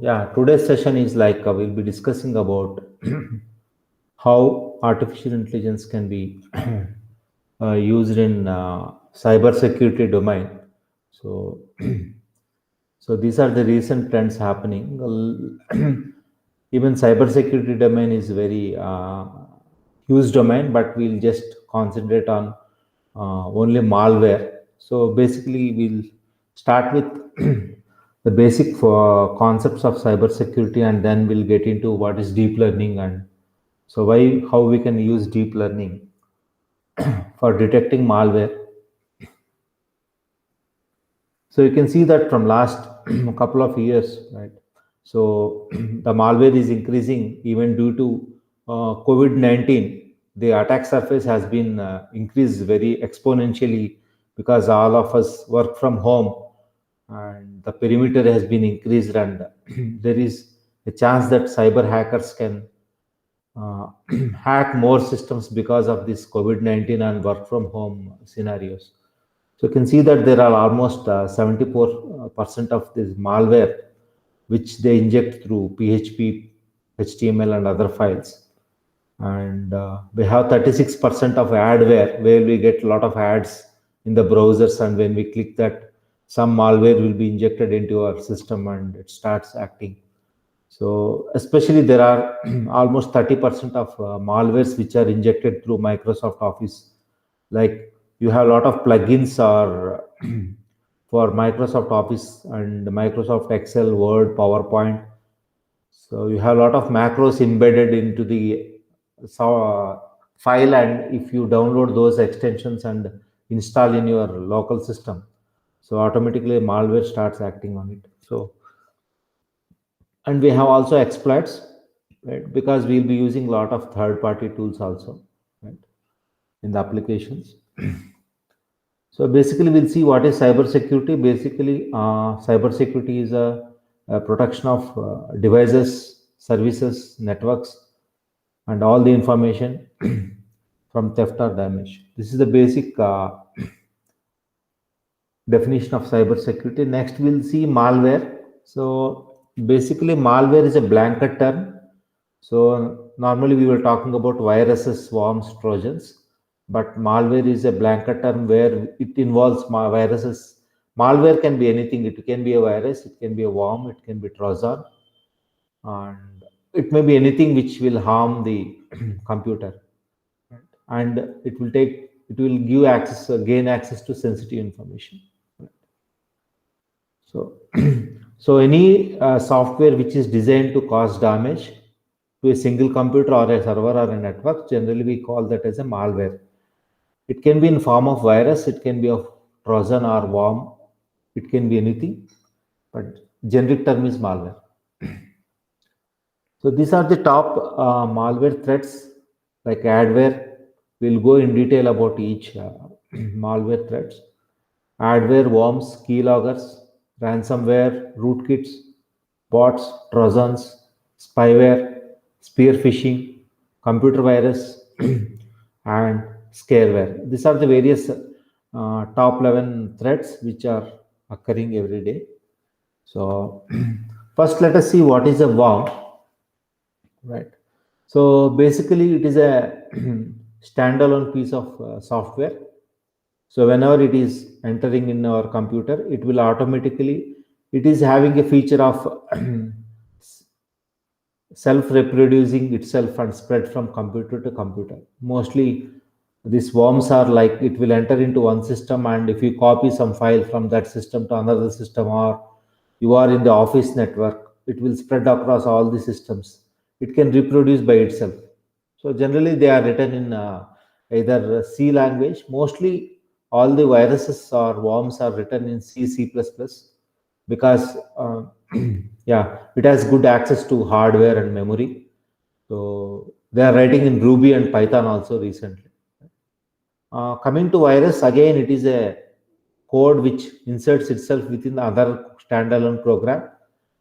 Yeah, today's session is like we'll be discussing about how artificial intelligence can be used in cyber security domain. So, so these are the recent trends happening. Even cyber security domain is very huge domain, but we'll just concentrate on only malware. So basically, we'll start with the basic concepts of cyber security, and then we'll get into what is deep learning and so why how we can use deep learning for detecting malware. So you can see that from last couple of years, right? So the malware is increasing even due to COVID-19. The attack surface has been increased very exponentially because all of us work from home and the perimeter has been increased, and there is a chance that cyber hackers can uh, hack more systems because of this COVID-19 and work from home scenarios. So you can see that there are almost 74% of this malware which they inject through PHP, HTML, and other files. And we have 36% of adware where we get a lot of ads in the browsers, and when we click that, some malware will be injected into our system and it starts acting. So especially there are almost 30% of malwares which are injected through Microsoft Office. Like you have a lot of plugins or for Microsoft Office and Microsoft Excel, Word, PowerPoint. So you have a lot of macros embedded into the file, and if you download those extensions and install in your local system, so automatically malware starts acting on it. So and we have also exploits, right? Because we'll be using a lot of third party tools also, right, in the applications. So basically we'll see what is cyber security. Basically cyber security is a protection of devices, services, networks, and all the information from theft or damage. This is the basic definition of cyber security. Next, we'll see malware. So basically, malware is a blanket term. So normally we were talking about viruses, swarms, trojans, but malware is a blanket term where it involves viruses. Malware can be anything. It can be a virus, it can be a worm, it can be trojan, and it may be anything which will harm the computer, right? And it will give access, gain access to sensitive information. So, so any software which is designed to cause damage to a single computer or a server or a network, generally we call that as a malware. It can be in form of virus, it can be of Trojan or worm, it can be anything, but generic term is malware. So these are the top malware threats like adware. We'll go in detail about each malware threats. Adware, worms, keyloggers, ransomware, rootkits, bots, trojans, spyware, spear phishing, computer virus, and scareware. These are the various top 11 threats which are occurring every day. So first let us see what is a worm, right? So basically it is a standalone piece of software. So whenever it is entering in our computer, it will automatically, it is having a feature of self-reproducing itself and spread from computer to computer. Mostly these worms are like it will enter into one system, and if you copy some file from that system to another system, or you are in the office network, it will spread across all the systems. It can reproduce by itself. So generally they are written in either C language. Mostly all the viruses or worms are written in C, C++, because yeah, it has good access to hardware and memory. So they are writing in Ruby and Python also recently. Coming to virus, again, it is a code which inserts itself within other standalone program.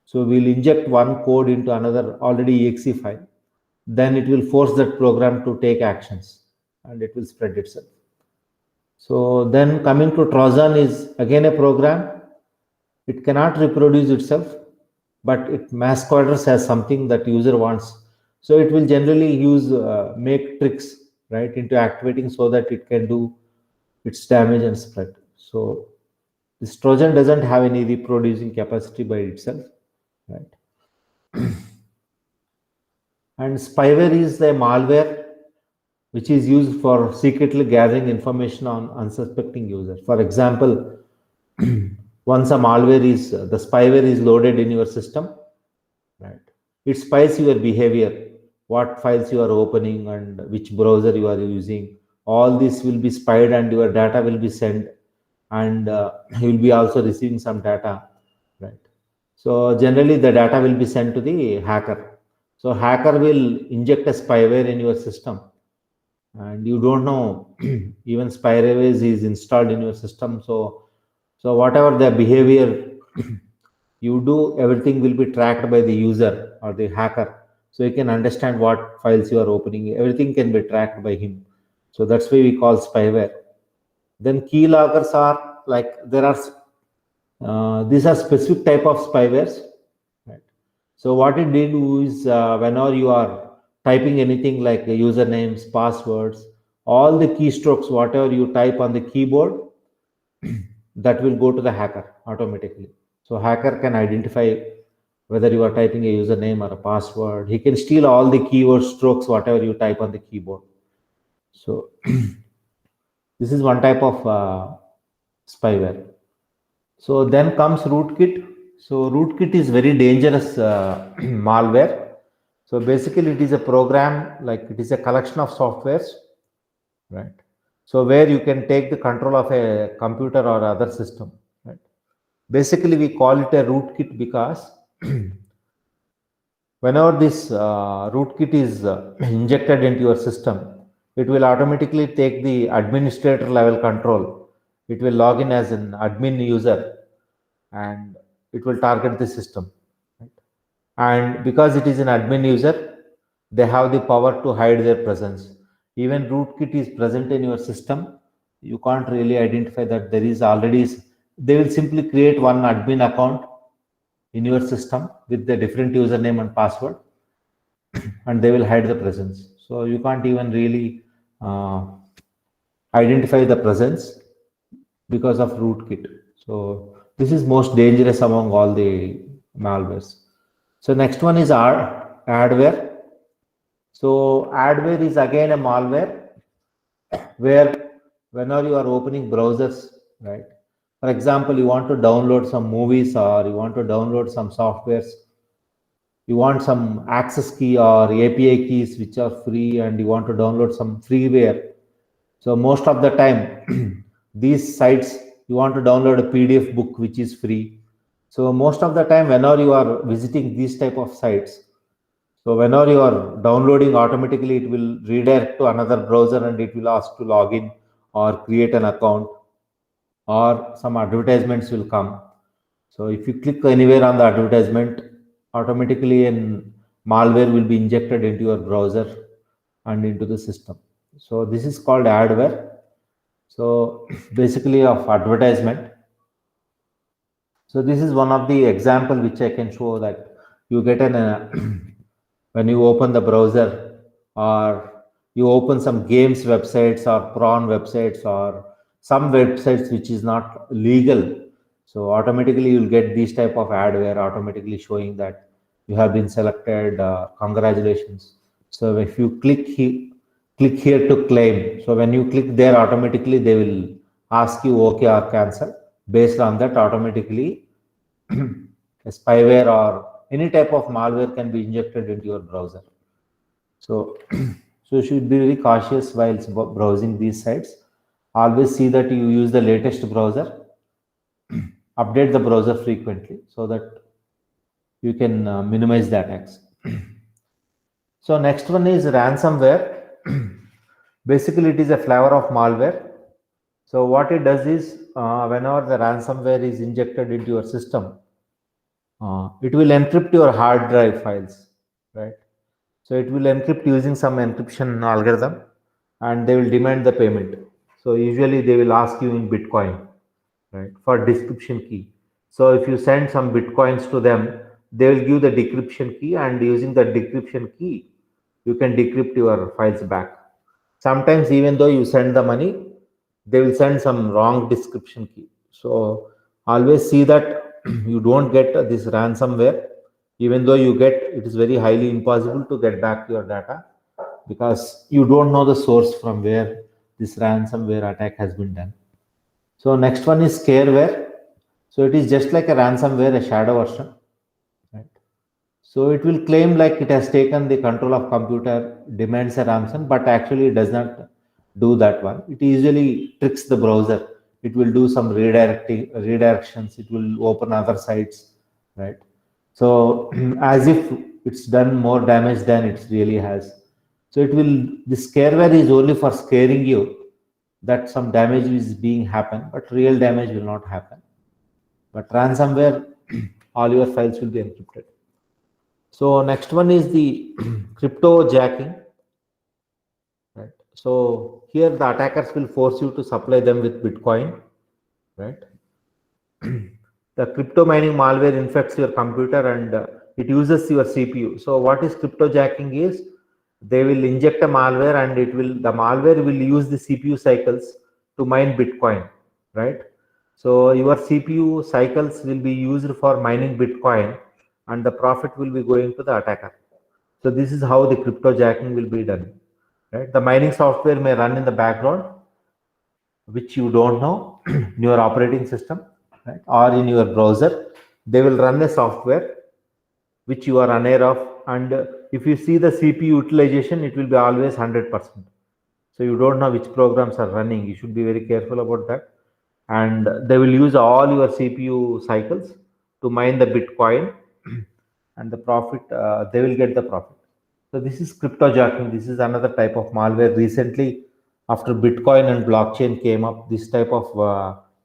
So we'll inject one code into another already exe file. Then it will force that program to take actions and it will spread itself. So then coming to Trojan is again a program. It cannot reproduce itself. but it masquerades as something that user wants. So it will generally use make tricks, right, into activating so that it can do its damage and spread. So this Trojan doesn't have any reproducing capacity by itself, right? And spyware is the malware which is used for secretly gathering information on unsuspecting users. For example, once a malware is the spyware is loaded in your system, right? It spies your behavior, what files you are opening and which browser you are using. All this will be spied and your data will be sent, and you will be also receiving some data, right? So generally the data will be sent to the hacker. So hacker will inject a spyware in your system, and you don't know even spyware is installed in your system. So whatever the behavior you do, everything will be tracked by the user or the hacker. So you can understand what files you are opening. Everything can be tracked by him. So that's why we call spyware. Then keyloggers are like there are these are specific type of spywares. Right. So what it did is whenever you are typing anything like usernames, passwords, all the keystrokes, whatever you type on the keyboard, that will go to the hacker automatically. So hacker can identify whether you are typing a username or a password. He can steal all the keyword strokes, whatever you type on the keyboard. So this is one type of spyware. So then comes rootkit. So rootkit is very dangerous malware. So basically it is a program, like it is a collection of softwares, right? So where you can take the control of a computer or other system, right? Basically we call it a rootkit because whenever this rootkit is injected into your system, it will automatically take the administrator level control. It will log in as an admin user and it will target the system. Right? And because it is an admin user, they have the power to hide their presence. Even rootkit is present in your system, you can't really identify that there is already. They will simply create one admin account in your system with the different username and password, and they will hide the presence. So you can't even really identify the presence because of rootkit. So this is most dangerous among all the malwares. So next one is adware. So adware is again a malware where whenever you are opening browsers, right? For example, you want to download some movies or you want to download some softwares, you want some access key or API keys which are free, and you want to download some freeware. So most of the time, these sites, you want to download a PDF book which is free. So most of the time, whenever you are visiting these type of sites, so whenever you are downloading, automatically it will redirect to another browser and it will ask to log in or create an account, or some advertisements will come. So if you click anywhere on the advertisement, automatically an malware will be injected into your browser and into the system. So this is called adware. So basically of advertisement. So this is one of the example which I can show that you get an when you open the browser or you open some games websites or prawn websites or some websites which is not legal, so automatically you'll get these type of adware automatically showing that you have been selected, congratulations. So if you click here to claim, so when you click there, automatically they will ask you okay or cancel. Based on that, automatically a spyware or any type of malware can be injected into your browser. So, so you should be very cautious while browsing these sites. Always see that you use the latest browser. Update the browser frequently so that you can minimize the attacks. So next one is ransomware. Basically, it is a flavor of malware. So what it does is, whenever the ransomware is injected into your system, it will encrypt your hard drive files, right? So it will encrypt using some encryption algorithm, and they will demand the payment. So usually they will ask you in Bitcoin, right, for description key. So if you send some Bitcoins to them, they will give the decryption key, and using the decryption key, you can decrypt your files back. Sometimes, even though you send the money, they will send some wrong description key. So always see that you don't get this ransomware. Even though you get, it is very highly impossible to get back your data, because you don't know the source from where this ransomware attack has been done. So next one is scareware. So it is just like a ransomware, a shadow version, right? So it will claim like it has taken the control of computer, demands a ransom, but actually it does not do that one. It usually tricks the browser. It will do some redirections. It will open other sites, right? So as if it's done more damage than it really has. So it will, the scareware is only for scaring you that some damage is being happen, but real damage will not happen. But ransomware, all your files will be encrypted. So next one is the crypto jacking, right? So here the attackers will force you to supply them with Bitcoin, right? The crypto mining malware infects your computer, and it uses your CPU. So what is crypto jacking is, they will inject a malware, and the malware will use the CPU cycles to mine Bitcoin, right? So your CPU cycles will be used for mining Bitcoin, and the profit will be going to the attacker. So this is how the crypto jacking will be done, right? The mining software may run in the background, which you don't know, in your operating system, right? Or in your browser. They will run a software which you are unaware of, and if you see the CPU utilization, it will be always 100%. So you don't know which programs are running. You should be very careful about that. And they will use all your CPU cycles to mine the Bitcoin, and the profit, they will get the profit. So this is crypto jacking. This is another type of malware. Recently, after Bitcoin and blockchain came up, this type of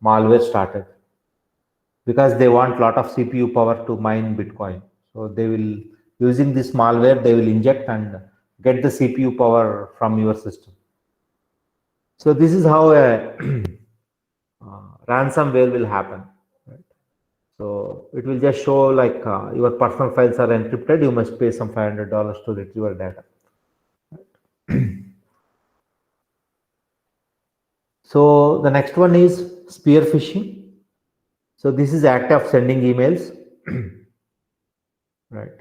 malware started, because they want a lot of CPU power to mine Bitcoin. So they will, using this malware, they will inject and get the CPU power from your system. So this is how a ransomware will happen. Right? So it will just show like your personal files are encrypted. You must pay some $500 to retrieve your data. So the next one is spear phishing. So this is act of sending emails, right?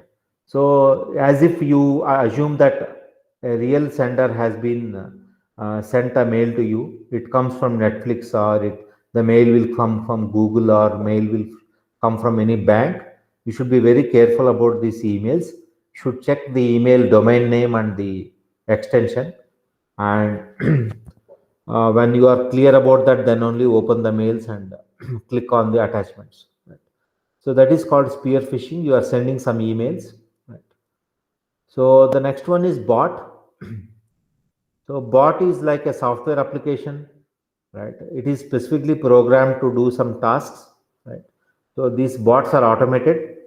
So as if you assume that a real sender has been sent a mail to you. It comes from Netflix, or the mail will come from Google, or mail will come from any bank. You should be very careful about these emails. You should check the email domain name and the extension, and when you are clear about that, then only open the mails and click on the attachments. Right? So that is called spear phishing. You are sending some emails. Right? So the next one is bot. So bot is like a software application, right? It is specifically programmed to do some tasks, right? So these bots are automated,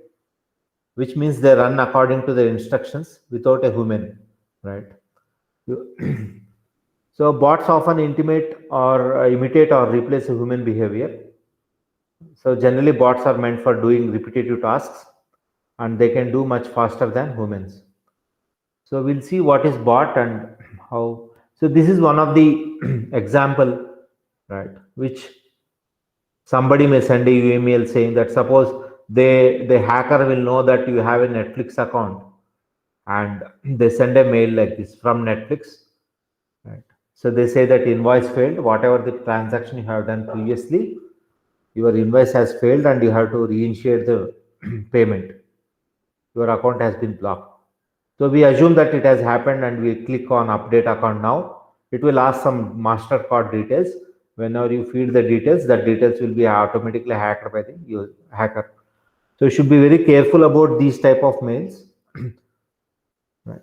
which means they run according to the instructions without a human, right? So bots often imitate or replace a human behavior. So generally bots are meant for doing repetitive tasks, and they can do much faster than humans. So we'll see what is bot and how. So this is one of the example, right? Which somebody may send you email saying that, suppose the hacker will know that you have a Netflix account, and they send a mail like this from Netflix, right? So they say that invoice failed. Whatever the transaction you have done previously, your invoice has failed, and you have to reinitiate the payment. Your account has been blocked. So we assume that it has happened, and we click on update account now. It will ask some MasterCard details. Whenever you feed the details, that details will be automatically hacked by the hacker. So you should be very careful about these type of mails. Right.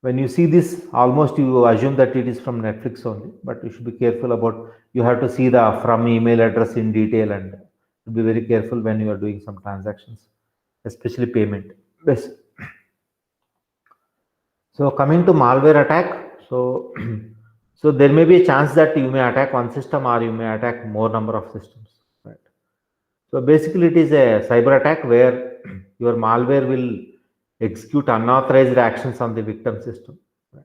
When you see this, almost you assume that it is from Netflix only, but you should be careful about, you have to see the from email address in detail, and be very careful when you are doing some transactions, especially payment. Yes. So coming to malware attack, so so there may be a chance that you may attack one system, or you may attack more number of systems, right? So basically, it is a cyber attack where your malware will execute unauthorized actions on the victim system. Right?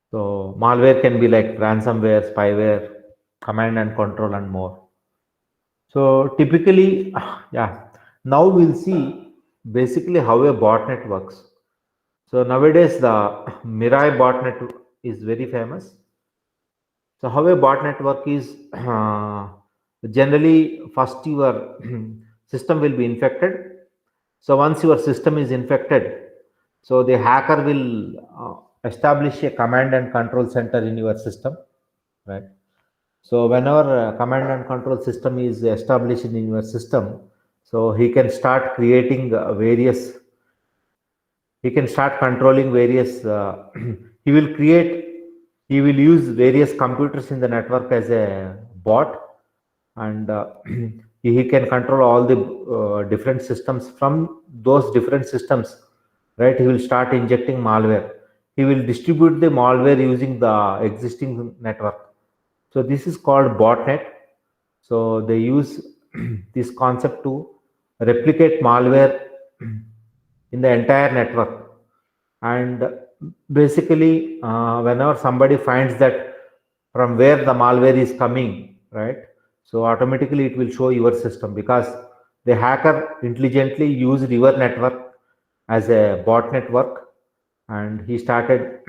So malware can be like ransomware, spyware, command and control, and more. So typically, yeah, now we'll see basically how a botnet works. So nowadays, the Mirai botnet is very famous. So how a bot network is generally first your system will be infected. So once your system is infected, so the hacker will establish a command and control center in your system, right? So whenever command and control system is established in your system, so he can start creating he can start controlling various he will create he will use various computers in the network as a bot, and he can control all the different systems. From those different systems, right, he will start injecting malware. He will distribute the malware using the existing network. So this is called botnet. So they use this concept to replicate malware in the entire network. And basically, whenever somebody finds that from where the malware is coming, right, so automatically it will show your system, because the hacker intelligently used your network as a bot network, and he started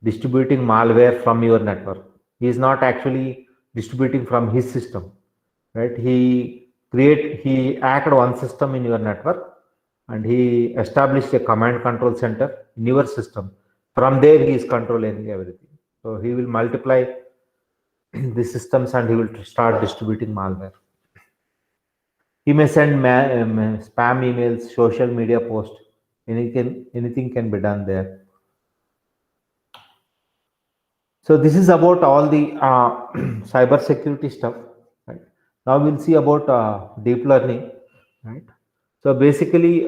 distributing malware from your network. He is not actually distributing from his system, right? He hacked one system in your network, and he established a command control center in your system. From there, he is controlling everything. So he will multiply the systems and he will start distributing malware. He may send spam emails, social media posts. Anything can be done there. So this is about all the cyber security stuff. Right? Now we'll see about deep learning. Right? So basically,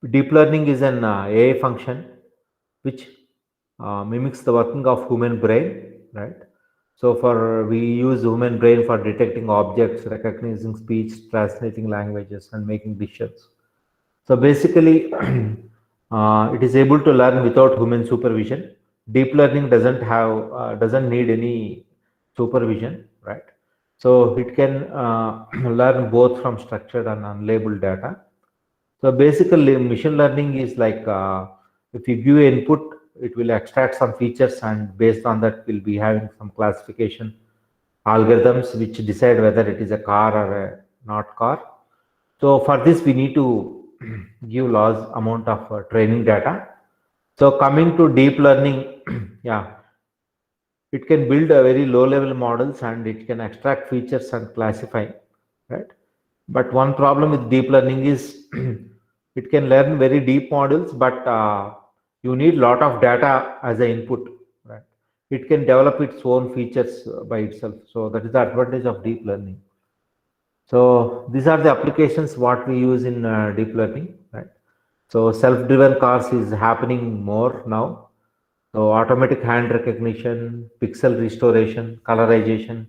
deep learning is an AI function which mimics the working of human brain, right? So for we use human brain for detecting objects, recognizing speech, translating languages, and making decisions. So basically, it is able to learn without human supervision. Deep learning doesn't need any supervision, right? So it can learn both from structured and unlabeled data. So basically, machine learning is like if you give input, it will extract some features, and based on that, we'll be having some classification algorithms which decide whether it is a car or a not car. So for this, we need to give large amount of training data. So coming to deep learning, yeah, it can build a very low level models and it can extract features and classify, right? But one problem with deep learning is it can learn very deep models, but you need lot of data as an input, right? It can develop its own features by itself. So that is the advantage of deep learning. So these are the applications what we use in deep learning, right? So self-driven cars is happening more now. So automatic hand recognition, pixel restoration, colorization,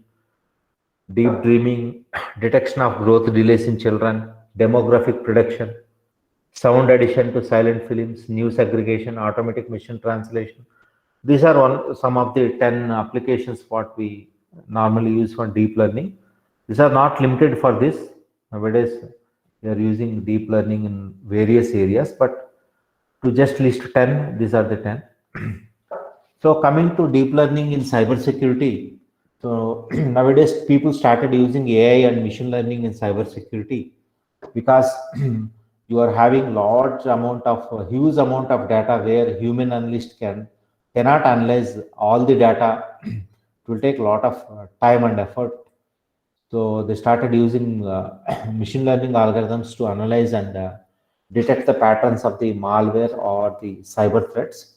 deep dreaming, detection of growth delays in children, demographic prediction, sound addition to silent films, news aggregation, automatic machine translation. These are some of the 10 applications what we normally use for deep learning. These are not limited for this. Nowadays, we are using deep learning in various areas, but to just list 10, these are the 10. So coming to deep learning in cybersecurity, so nowadays people started using AI and machine learning in cybersecurity because you are having large amount of huge amount of data where human analyst cannot analyze all the data. It will take a lot of time and effort. So they started using machine learning algorithms to analyze and detect the patterns of the malware or the cyber threats.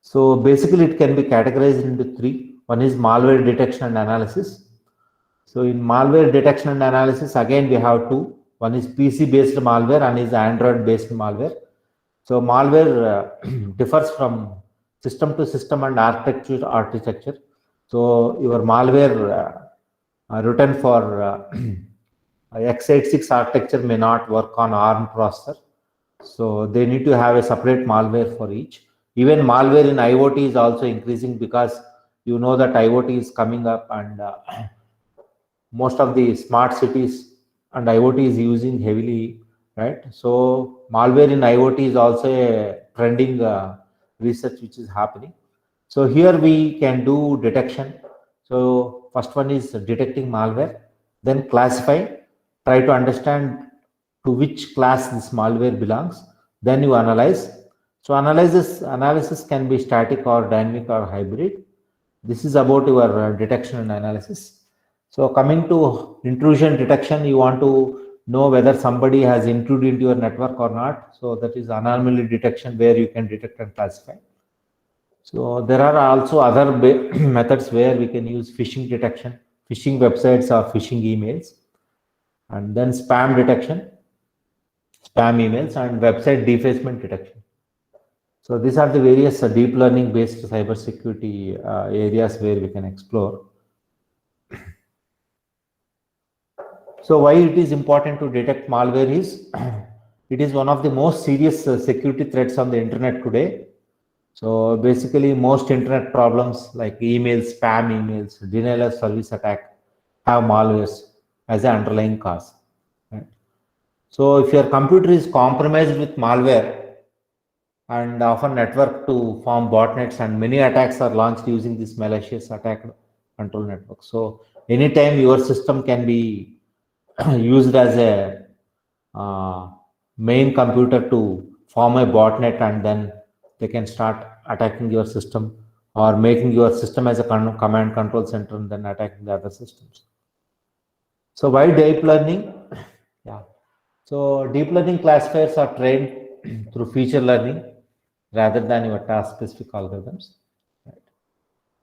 So basically, it can be categorized into three. One is malware detection and analysis. So in malware detection and analysis, again we have two. One is PC-based malware and is Android-based malware. So malware differs from system to system and architecture to architecture. So your malware written for x86 architecture may not work on ARM processor. So they need to have a separate malware for each. Even malware in IoT is also increasing because you know that IoT is coming up, and most of the smart cities and IoT is using heavily, right? So malware in IoT is also a trending research which is happening. So here we can do detection. So first one is detecting malware, then classify, try to understand to which class this malware belongs, then you analyze. So analysis can be static or dynamic or hybrid. This is about your detection and analysis. So coming to intrusion detection, you want to know whether somebody has intruded into your network or not. So that is anomaly detection, where you can detect and classify. So there are also other methods where we can use phishing detection, phishing websites or phishing emails, and then spam detection, spam emails, and website defacement detection. So these are the various deep learning based cybersecurity areas where we can explore. So why it is important to detect malware is it is one of the most serious security threats on the internet today. So basically most internet problems like emails, spam emails, denial of service attack have malwares as an underlying cause. Right? So if your computer is compromised with malware, and often network to form botnets, and many attacks are launched using this malicious attack control network. So anytime your system can be used as a main computer to form a botnet, and then they can start attacking your system or making your system as a command control center and then attacking the other systems. So why deep learning? Yeah. So deep learning classifiers are trained through feature learning rather than your task specific algorithms. Right.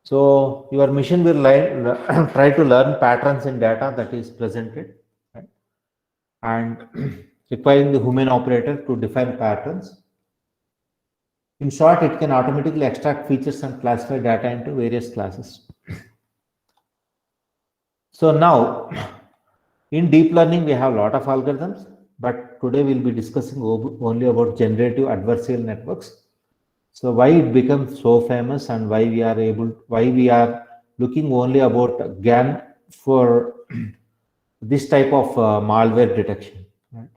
So your machine will try to learn patterns in data that is presented, right? And requiring the human operator to define patterns. In short, it can automatically extract features and classify data into various classes. So now, in deep learning, we have a lot of algorithms, but today we'll be discussing only about generative adversarial networks. So why it becomes so famous, and why we are looking only about GAN for this type of malware detection. Right?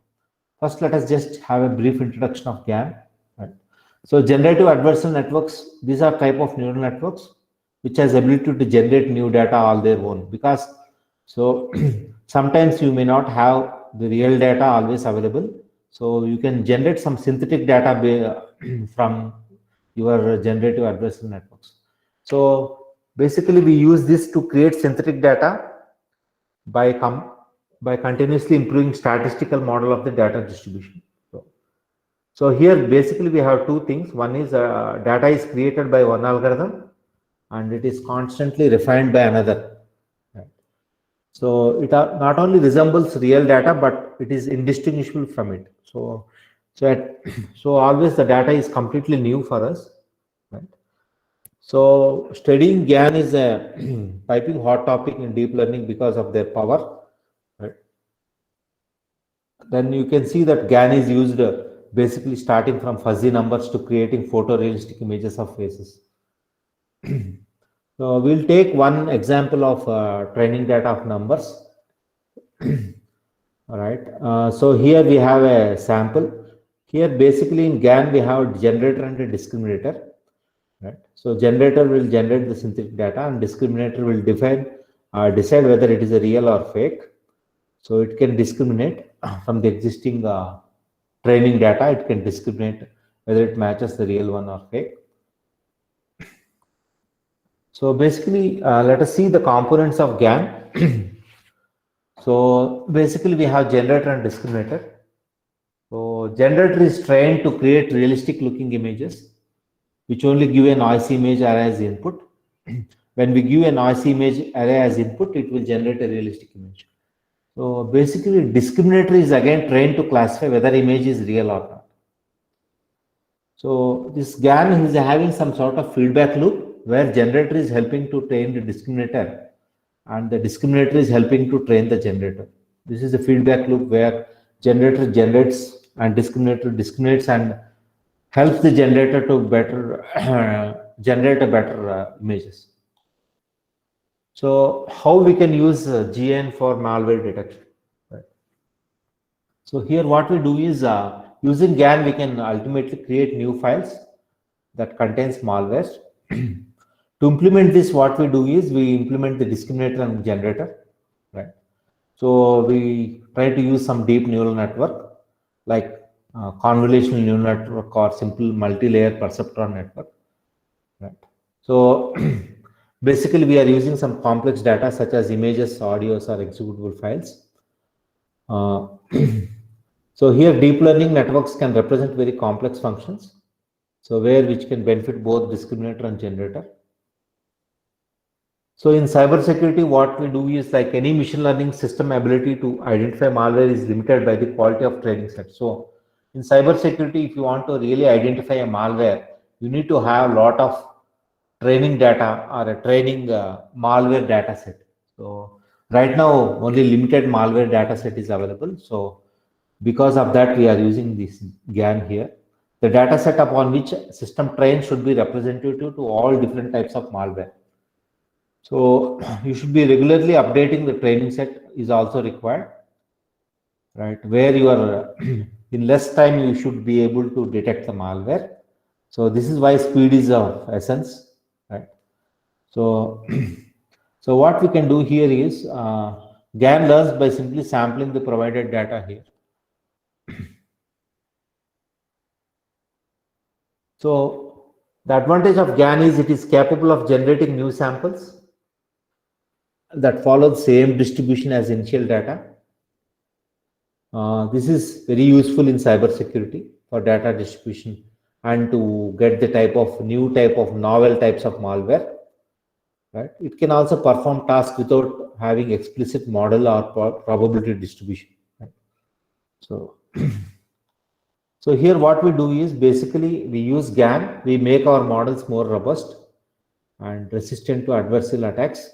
First, let us just have a brief introduction of GAN. Right? So generative adversarial networks, these are type of neural networks which has ability to generate new data all their own, because so sometimes you may not have the real data always available. So you can generate some synthetic data from your generative adversarial networks. So basically we use this to create synthetic data by continuously improving statistical model of the data distribution. So here basically we have two things. One is data is created by one algorithm and it is constantly refined by another. Right? So it not only resembles real data, but it is indistinguishable from it. So always the data is completely new for us. Right? So studying GAN is a piping hot topic in deep learning because of their power. Right? Then you can see that GAN is used basically starting from fuzzy numbers to creating photorealistic images of faces. So we'll take one example of training data of numbers. All right. So here we have a sample. Here basically in GAN we have a generator and a discriminator. Right. So generator will generate the synthetic data and discriminator will decide whether it is a real or fake. So it can discriminate from the existing training data. It can discriminate whether it matches the real one or fake. So basically, let us see the components of GAN. So basically, we have generator and discriminator. So generator is trained to create realistic looking images, which only give a noisy image array as input. When we give a noisy image array as input, it will generate a realistic image. So basically, discriminator is again trained to classify whether image is real or not. So this GAN is having some sort of feedback loop where generator is helping to train the discriminator, and the discriminator is helping to train the generator. This is a feedback loop where generator generates and discriminator discriminates and helps the generator to better generate a better images. So how we can use GN for malware detection? Right. So here what we do is using GAN we can ultimately create new files that contains malware. To implement this, what we do is we implement the discriminator and generator, right? So we try to use some deep neural network like convolutional neural network or simple multi-layer perceptron network, right? So basically we are using some complex data such as images, audios, or executable files. So here deep learning networks can represent very complex functions, so which can benefit both discriminator and generator. So in cybersecurity, what we do is like any machine learning system ability to identify malware is limited by the quality of training set. So in cybersecurity, if you want to really identify a malware, you need to have a lot of training data or a training malware data set. So right now, only limited malware data set is available. So because of that, we are using this GAN here. The data set upon which system trained should be representative to all different types of malware. So you should be regularly updating the training set is also required, right? Where you are in less time, you should be able to detect the malware. So this is why speed is of essence, right? So, so what we can do here is GAN learns by simply sampling the provided data here. So the advantage of GAN is it is capable of generating new samples that follow the same distribution as initial data. This is very useful in cybersecurity for data distribution and to get the new type of novel types of malware. Right? It can also perform tasks without having explicit model or probability distribution. Right? So, so here what we do is basically we use GAN. We make our models more robust and resistant to adversarial attacks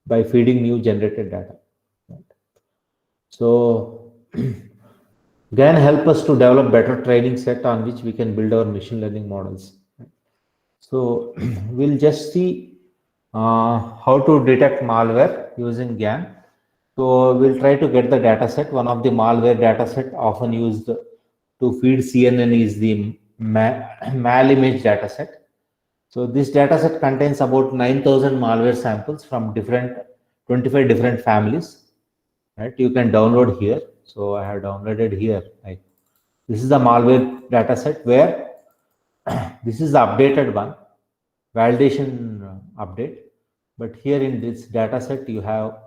by feeding new generated data. Right? So GAN help us to develop better training set on which we can build our machine learning models. So we'll just see how to detect malware using GAN. So we'll try to get the data set. One of the malware data set often used to feed CNN is the mal image data set. So this data set contains about 9,000 malware samples from 25 different families. Right? You can download here. So I have downloaded here. Right? This is the malware data set where this is the updated one, validation update. But here in this data set, you have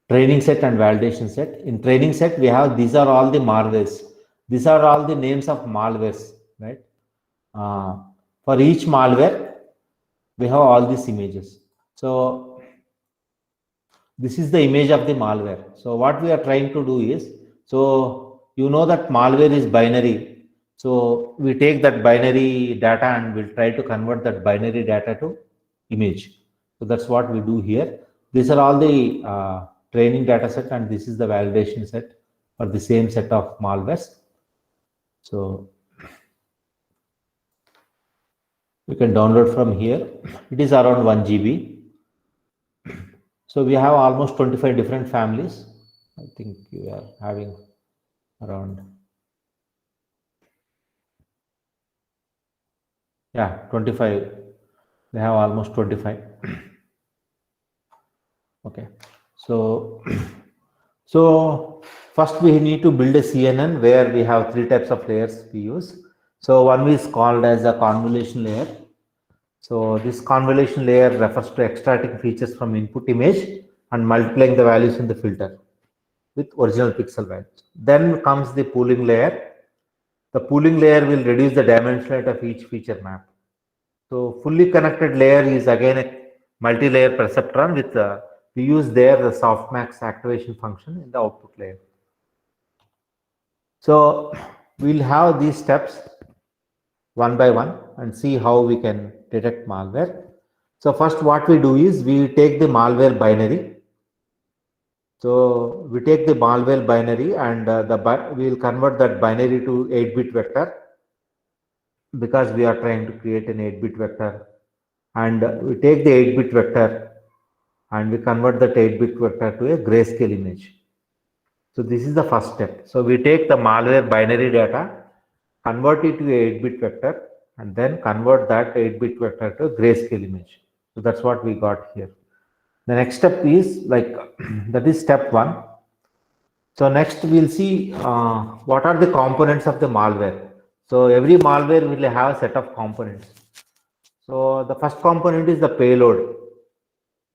training set and validation set. In training set, we have these are all the malwares. These are all the names of malwares, right? For each malware, we have all these images. So this is the image of the malware. So what we are trying to do is, so you know that malware is binary. So we take that binary data and we'll try to convert that binary data to image. So that's what we do here. These are all the training data set and this is the validation set for the same set of malwares. So you can download from here. It is around 1 GB. So we have almost 25 different families. I think we are having around, 25. We have almost 25. Okay. So, so first we need to build a CNN where we have 3 types of layers we use. So one is called as a convolution layer. So this convolution layer refers to extracting features from input image and multiplying the values in the filter with original pixel values. Then comes the pooling layer. The pooling layer will reduce the dimensionality of each feature map. So fully connected layer is again a multi-layer perceptron with we use there the softmax activation function in the output layer. So we'll have these steps one by one and see how we can detect malware. So first what we do is we take the malware binary. So we take the malware binary and we will convert that binary to 8-bit vector, because we are trying to create an 8-bit vector, and we take the 8-bit vector and we convert that 8-bit vector to a grayscale image. So this is the first step. So we take the malware binary data, convert it to a 8-bit vector, and then convert that 8-bit vector to a grayscale image. So that's what we got here. The next step is like that is step 1. So next we'll see what are the components of the malware. So every malware will have a set of components. So the first component is the payload.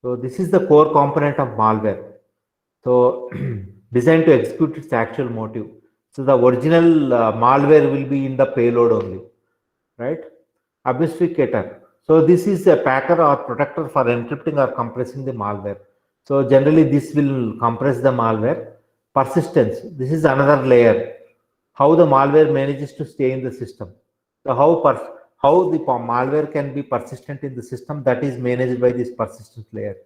So this is the core component of malware. So designed to execute its actual motive. So the original malware will be in the payload only, right? Obfuscator. So this is a packer or protector for encrypting or compressing the malware. So generally this will compress the malware. Persistence. This is another layer. How the malware manages to stay in the system. So how the malware can be persistent in the system, that is managed by this persistence layer.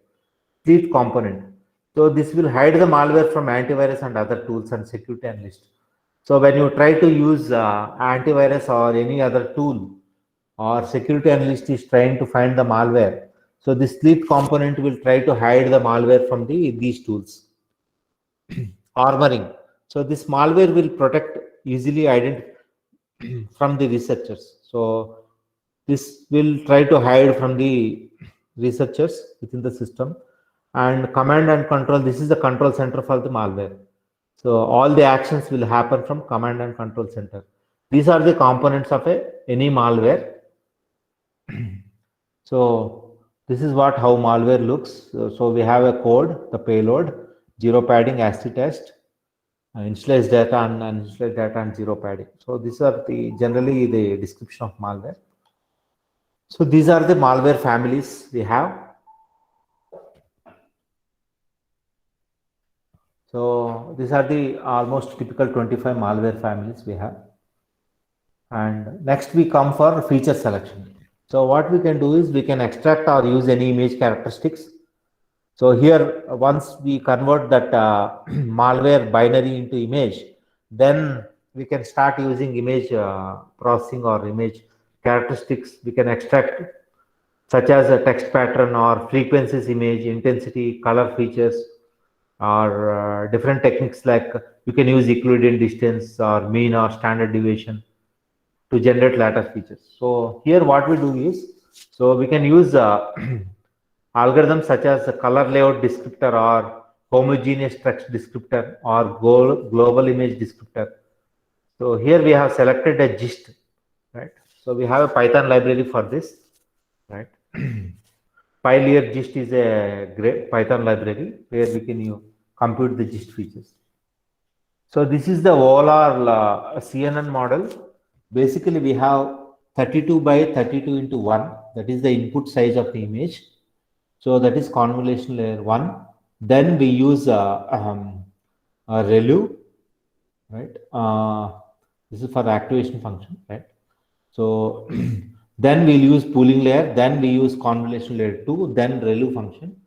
Fleet component. So this will hide the malware from antivirus and other tools and security analyst. So when you try to use antivirus or any other tool, or security analyst is trying to find the malware, so this fleet component will try to hide the malware from these tools. Armoring. So this malware will protect easily from the researchers. So this will try to hide from the researchers within the system. And command and control, this is the control center for the malware. So all the actions will happen from command and control center. These are the components of any malware. So this is how malware looks. So we have a code, the payload, zero padding, ASCII test, initialized data and uninitialized data, and zero padding. So these are generally the description of malware. So these are the malware families we have. So these are the almost typical 25 malware families we have. And next we come for feature selection. So what we can do is we can extract or use any image characteristics. So here, once we convert that malware binary into image, then we can start using image processing or image characteristics. We can extract such as a text pattern or frequencies, image intensity, color features, or different techniques like you can use Euclidean distance or mean or standard deviation to generate latter features. So here what we do is, so we can use algorithms such as a color layout descriptor or homogeneous text descriptor or global image descriptor. So here we have selected a GIST, right? So we have a Python library for this, right? PyLear GIST is a great Python library where we can compute the GIST features. So this is the OLR CNN model. Basically, we have 32 by 32 into 1. That is the input size of the image. So that is convolution layer 1. Then we use a ReLU, right? This is for activation function, right? So then we'll use pooling layer. Then we use convolution layer 2. Then ReLU function.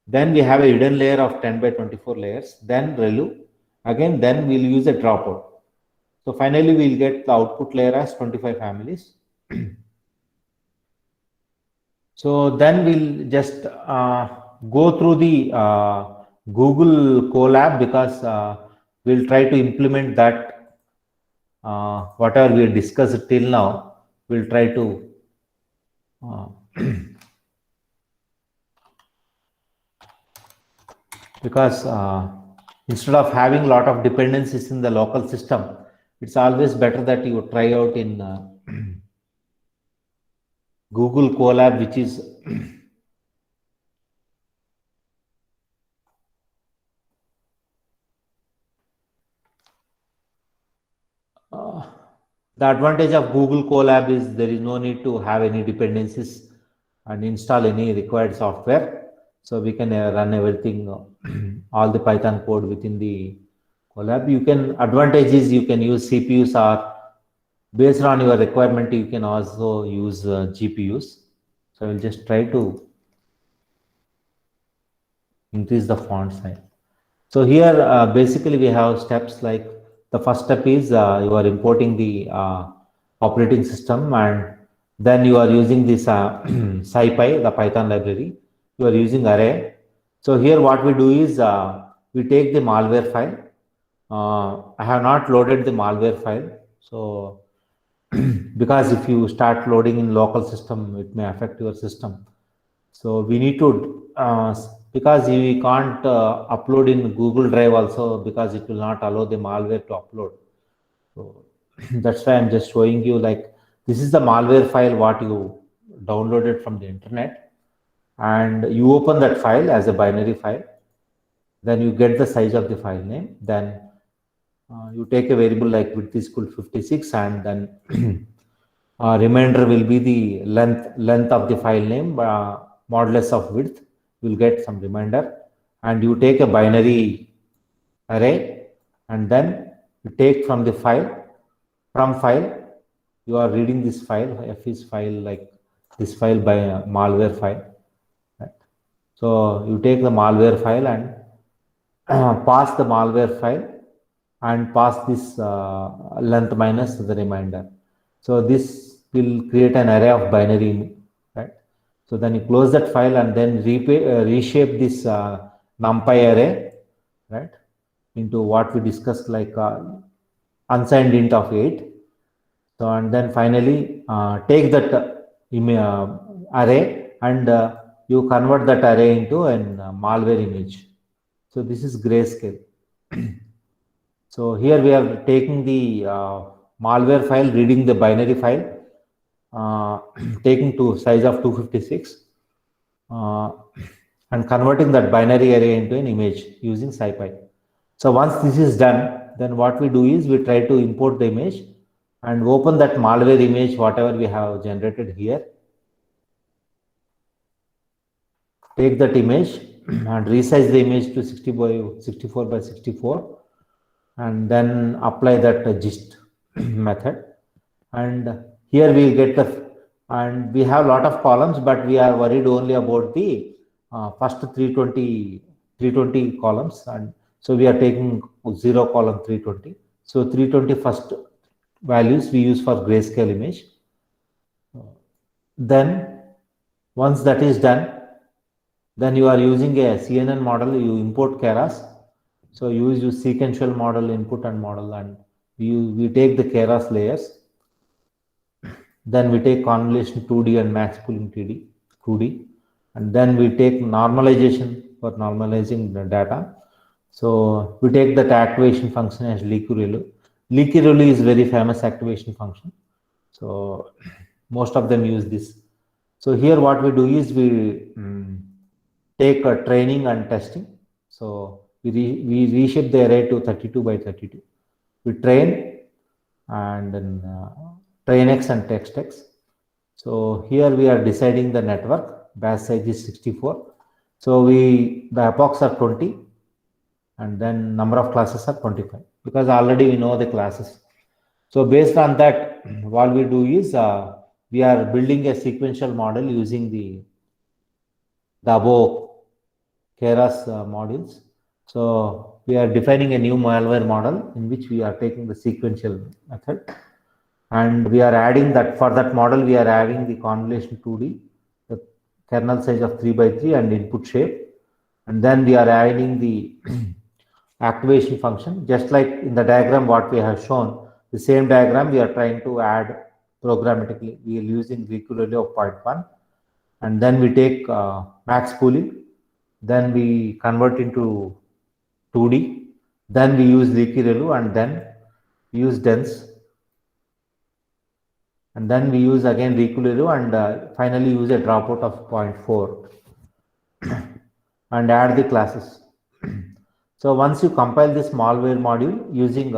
Then we have a hidden layer of 10 by 24 layers. Then ReLU. Again, then we'll use a dropout. So finally, we'll get the output layer as 25 families. So then we'll just go through the Google Colab, because we'll try to implement that whatever we discussed till now. We'll try to because instead of having a lot of dependencies in the local system, it's always better that you try out in Google Colab, which is the advantage of Google Colab is there is no need to have any dependencies and install any required software. So we can run everything, all the Python code within the Colab. Advantage is you can use CPUs, or based on your requirement, you can also use GPUs. So I will just try to increase the font size. So here, basically we have steps like the first step is you are importing the operating system, and then you are using this SciPy, the Python library. You are using array. So here what we do is we take the malware file. I have not loaded the malware file. So because if you start loading in local system, it may affect your system. So we need to, because we can't upload in Google Drive also, because it will not allow the malware to upload. So that's why I'm just showing you, like, this is the malware file what you downloaded from the internet, and you open that file as a binary file. Then you get the size of the file name. Then you take a variable like width is equal to 56, and then remainder will be the length of the file name, modulus of width. You will get some remainder, and you take a binary array, and then you take from the file. From file, you are reading this file. F is file, like this file by malware file. Right? So you take the malware file and pass the malware file and pass this length minus the remainder. So this will create an array of binary, right? So then you close that file and then reshape this numpy array, right, into what we discussed, like unsigned int of 8. So and then finally take that array and you convert that array into an malware image. So this is grayscale. So here we are taking the malware file, reading the binary file, taking to size of 256, and converting that binary array into an image using SciPy. So once this is done, then what we do is we try to import the image and open that malware image, whatever we have generated here. Take that image and resize the image to 64 by 64, and then apply that gist method. And here we get the, and we have a lot of columns, but we are worried only about the first 320 columns, and so we are taking 0 column 320. So 320 first values we use for grayscale image. Then once that is done, then you are using a CNN model, you import Keras. So you use sequential model input and model, and we take the Keras layers. Then we take convolution 2D and max pooling 2D, and then we take normalization for normalizing the data. So we take that activation function as leaky relu. Leaky relu is very famous activation function. So most of them use this. So here what we do is we take a training and testing. So we reshape the array to 32 by 32. We train, and then train X and text X. So here we are deciding the network. Bash size is 64. So the epochs are 20, and then number of classes are 25, because already we know the classes. So based on that, what we do is we are building a sequential model using the above Keras modules. So we are defining a new malware model in which we are taking the sequential method, and we are adding that, for that model we are adding the convolution 2D, the kernel size of 3 by 3 and input shape, and then we are adding the activation function, just like in the diagram what we have shown. The same diagram we are trying to add programmatically. We are using leaky relu of 0.1, and then we take max pooling, then we convert into 2D, then we use leaky relu, and then use dense, and then we use again leaky relu, and finally use a dropout of 0.4 and add the classes. So once you compile this malware module using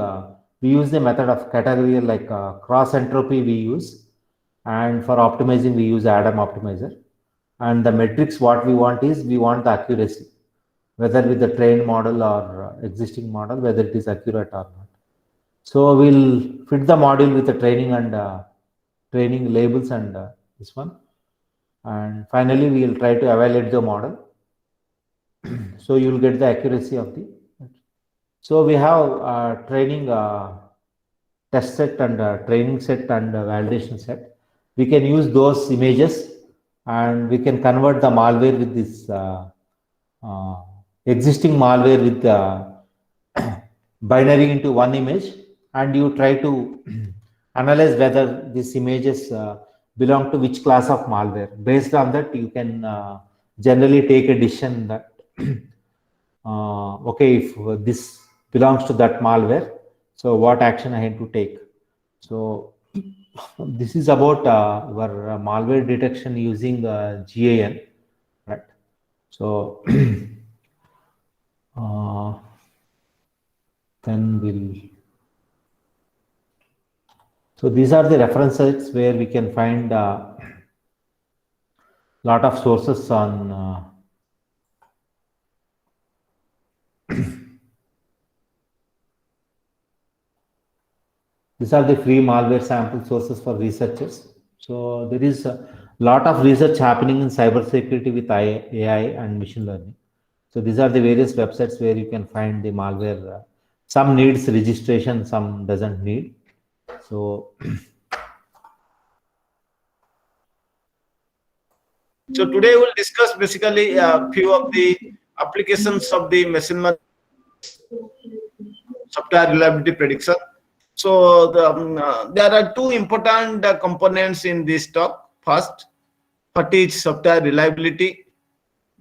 we use the method of categorical, like cross entropy we use, and for optimizing we use Adam optimizer. And the metrics what we want is, we want the accuracy, whether with the trained model or existing model, whether it is accurate or not. So we'll fit the module with the training and training labels and this one. and finally we will try to evaluate the model. So you will get the accuracy of the. So we have training test set and training set and validation set. We can use those images and we can convert the malware with this uh, existing malware with binary into one image, and you try to analyze whether these images belong to which class of malware. Based on that, you can generally take a decision that okay, if this belongs to that malware, so what action I have to take. So this is about our malware detection using GAN, right? So then we'll. So these are the references where we can find lot of sources on. These are the free malware sample sources for researchers. So there is a lot of research happening in cybersecurity with AI and machine learning. So these are the various websites where you can find the malware. Some needs registration, some doesn't need. So, so today we'll discuss basically a few of the applications of the machine learning software reliability prediction. So there are two important components in this talk. First, what is software reliability?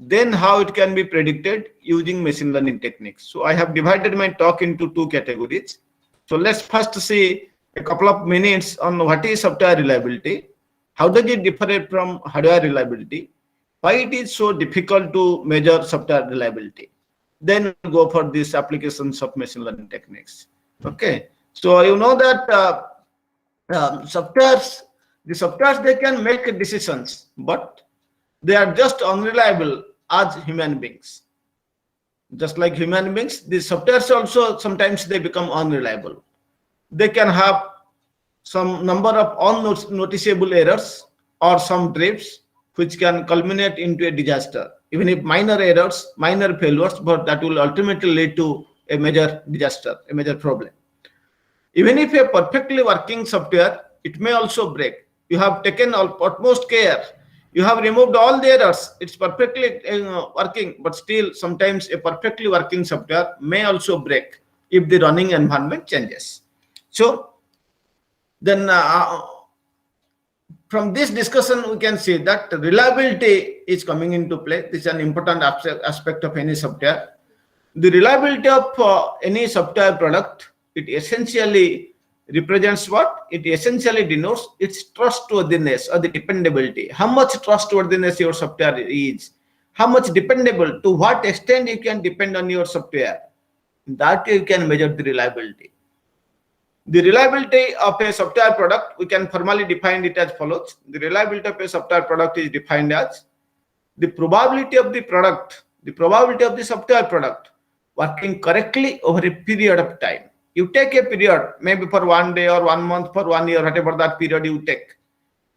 Then how it can be predicted using machine learning techniques. So I have divided my talk into two categories. So let's first see a couple of minutes on what is software reliability, how does it differ from hardware reliability, why it is so difficult to measure software reliability. Then we'll go for these applications of machine learning techniques. Okay, so you know that the softwares, they can make decisions, but they are just unreliable as human beings. Just like human beings, the softwares also sometimes they become unreliable. They can have some number of unnoticeable errors or some drifts which can culminate into a disaster. Even if minor errors, minor failures, but that will ultimately lead to a major disaster, a major problem. Even if a perfectly working software, it may also break. You have taken utmost care. You have removed all the errors. It's perfectly working, but still sometimes a perfectly working software may also break if the running environment changes. So then from this discussion, we can see that reliability is coming into play. This is an important aspect of any software. The reliability of any software product, it essentially represents what? It essentially denotes its trustworthiness or the dependability. How much trustworthiness your software is, how much dependable, to what extent you can depend on your software. That you can measure the reliability. The reliability of a software product, we can formally define it as follows. The reliability of a software product is defined as the probability of the product, the probability of the software product working correctly over a period of time. You take a period, maybe for 1 day or 1 month, for 1 year, whatever that period you take.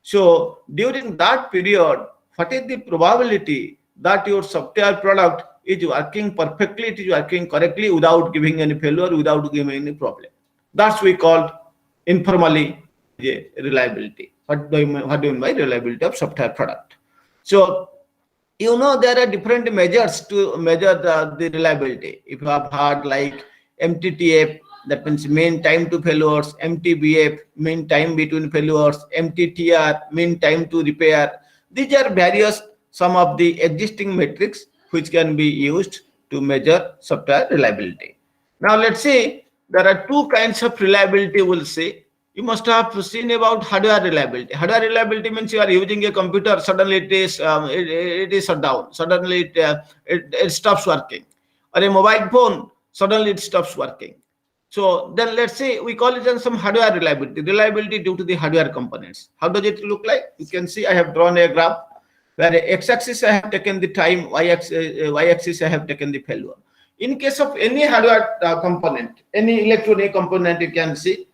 So during that period, what is the probability that your software product is working perfectly, it is working correctly without giving any failure, without giving any problem? That's we called informally reliability. What do you mean by reliability of software product? So you know there are different measures to measure the reliability. If you have heard like MTTF, that means mean time to failures, MTBF, mean time between failures, MTTR, mean time to repair. These are various some of the existing metrics which can be used to measure software reliability. Now let's see, there are two kinds of reliability we'll see. You must have seen about hardware reliability. Hardware reliability means you are using a computer, suddenly it is shut down, suddenly it stops working. Or a mobile phone, suddenly it stops working. So then let's say we call it as some hardware reliability, reliability due to the hardware components. How does it look like? You can see I have drawn a graph where x-axis I have taken the time, y-axis I have taken the failure. In case of any hardware component, any electronic component, you can see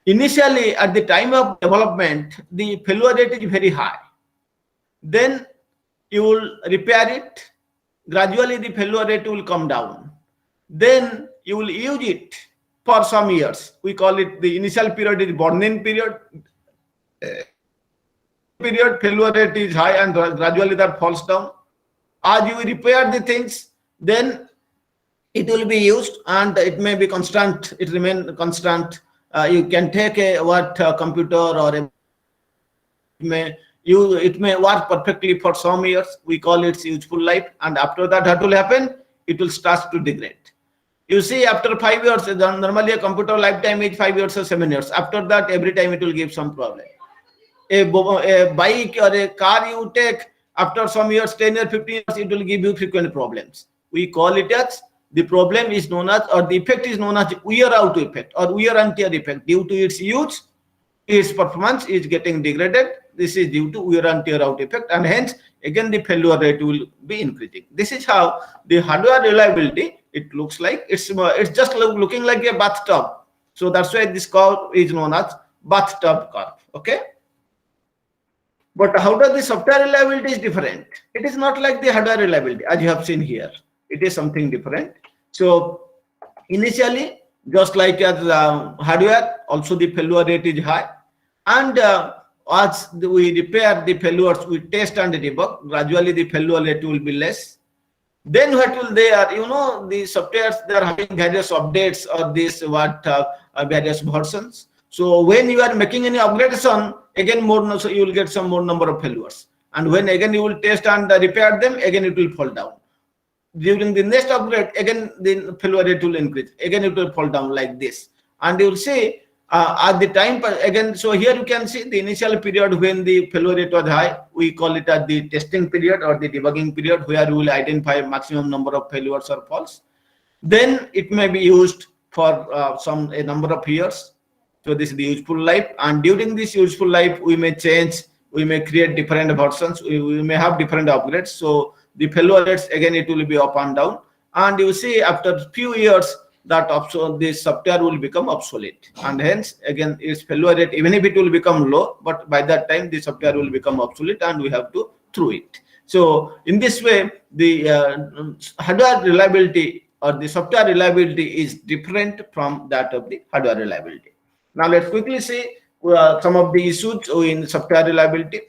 initially at the time of development, the failure rate is very high. then you will repair it. Gradually, the failure rate will come down. Then you will use it for some years. We call it the initial period is burn-in period. Failure rate is high and gradually that falls down. As you repair the things, then it will be used and it may be constant. It remain constant. You can take a computer or it may work perfectly for some years. We call it useful life, and after that, what will happen? It will start to degrade. You see, after 5 years, normally a computer lifetime is 5 years or 7 years. After that, every time it will give some problem. A bike or a car you take, after some years, 10 or 15 years, it will give you frequent problems. We call it as, the problem is known as, or the effect is known as wear out effect or wear and tear effect. Due to its use, its performance is getting degraded. This is due to wear and tear out effect, and hence again the failure rate will be increasing. This is how the hardware reliability, it looks like. It's just looking like a bathtub. So that's why this curve is known as bathtub curve. Okay. But how does the software reliability is different? It is not like the hardware reliability as you have seen here. It is something different. So initially, just like as hardware, also the failure rate is high, and as we repair the failures, we test and debug. Gradually, the failure rate will be less. Then what will they are? You know, the softwares, they are having various updates or this various versions. So when you are making any upgradation, again so you will get some more number of failures. And when again you will test and repair them, again it will fall down. During the next upgrade, again the failure rate will increase. Again it will fall down like this. And you will see at the time again. So here you can see the initial period when the failure rate was high. We call it as the testing period or the debugging period, where we will identify maximum number of failures or faults. Then it may be used for a number of years. So this is the useful life, and during this useful life, we may change, we may create different versions, we may have different upgrades. So the failure rates, again, it will be up and down. And you see after few years that this software will become obsolete. And hence, again, its failure rate, even if it will become low, but by that time, the software will become obsolete and we have to throw it. So in this way, the hardware reliability or the software reliability is different from that of the hardware reliability. Now let's quickly see some of the issues in software reliability.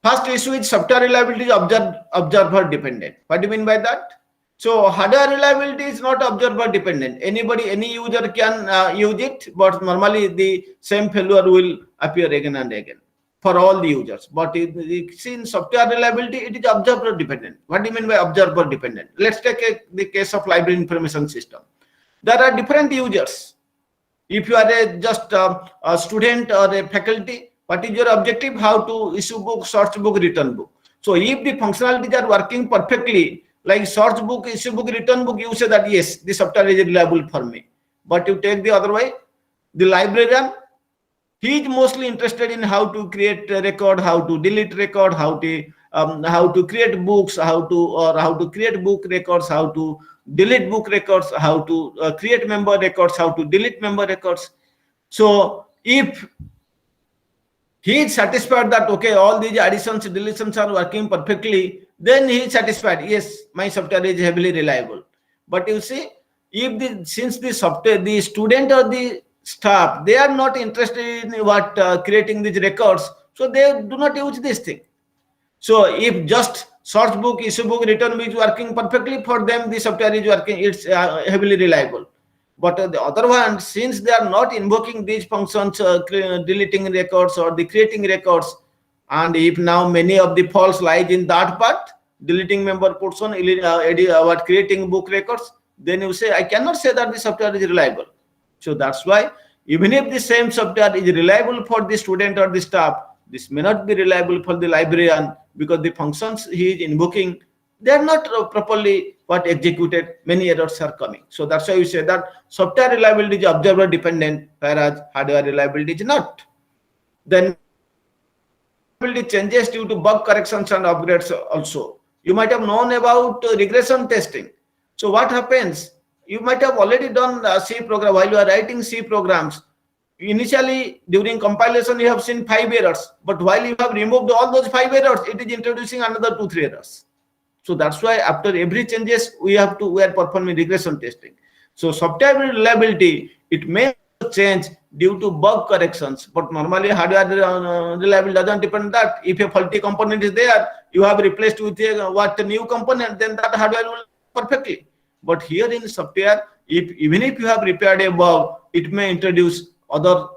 First issue is software reliability is observer dependent. What do you mean by that? So hardware reliability is not observer dependent. Anybody, any user can use it, but normally the same failure will appear again and again for all the users. But in software reliability, it is observer dependent. What do you mean by observer dependent? Let's take the case of library information system. There are different users. If you are just a student or a faculty, what is your objective? How to issue book, search book, return book. So if the functionalities are working perfectly, like search book, issue book, return book, you say that yes, the software is reliable for me. But you take the other way, the librarian, he is mostly interested in how to create a record, how to delete record, how to create books, how to create book records, how to delete book records, how to create member records, how to delete member records. So if he is satisfied that okay, all these additions, deletions are working perfectly, then he is satisfied. Yes, my software is heavily reliable. But you see, if since the software, the student or the staff, they are not interested in creating these records, so they do not use this thing. So if just search book, issue book, return book is working perfectly, for them the software is working, it's heavily reliable. But on the other hand, since they are not invoking these functions, deleting records or the creating records, and if now many of the faults lies in that part, deleting member portion, creating book records, then you say, I cannot say that the software is reliable. So that's why even if the same software is reliable for the student or the staff, this may not be reliable for the librarian, because the functions he is invoking, they are not properly executed. Many errors are coming. So that's why we say that software reliability is observer dependent, whereas hardware reliability is not. Then reliability changes due to bug corrections and upgrades also. You might have known about regression testing. So what happens? You might have already done C program while you are writing C programs. initially during compilation you have seen 5 errors, but while you have removed all those 5 errors, it is introducing another 2-3 errors. So that's why after every changes we are performing regression testing. So software reliability, it may change due to bug corrections, but normally hardware reliability doesn't depend on that. If a faulty component is there, you have replaced with a new component, then that hardware will perfectly. But here in software, even if you have repaired a bug, it may introduce other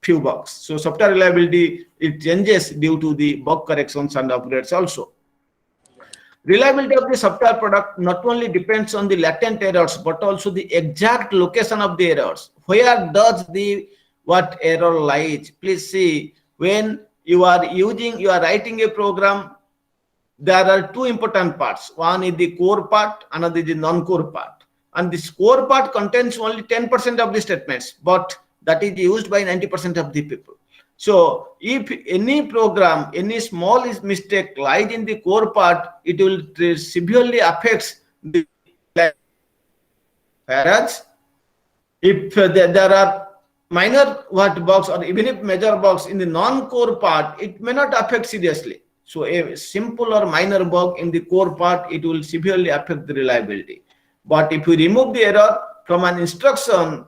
few bugs. So software reliability, it changes due to the bug corrections and upgrades also. Reliability of the software product not only depends on the latent errors, but also the exact location of the errors. Where does the error lies? Please see, when you are writing a program, there are two important parts. One is the core part, another is the non-core part. And this core part contains only 10% of the statements, but that is used by 90% of the people. So if any program, any small mistake lies in the core part, it will severely affect the. Whereas if there are minor bugs or even if major bugs in the non-core part, it may not affect seriously. So a simple or minor bug in the core part, it will severely affect the reliability. But if we remove the error from an instruction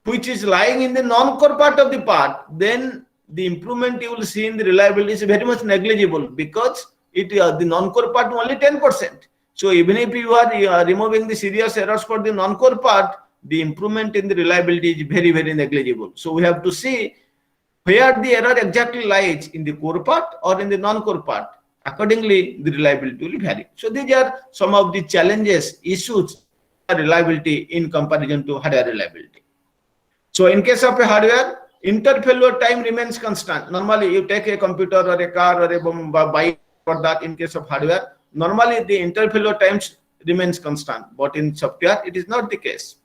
which is lying in the non-core part of the part, then the improvement you will see in the reliability is very much negligible, because the non-core part only 10%. So even if you are removing the serious errors for the non-core part, the improvement in the reliability is very, very negligible. So we have to see where the error exactly lies, in the core part or in the non-core part. Accordingly, the reliability will vary. So these are some of the challenges, issues, reliability in comparison to hardware reliability. So in case of a hardware, inter-failure time remains constant. Normally, you take a computer or a car or a bike for that. In case of hardware, normally the inter-failure times remains constant. But in software, it is not the case.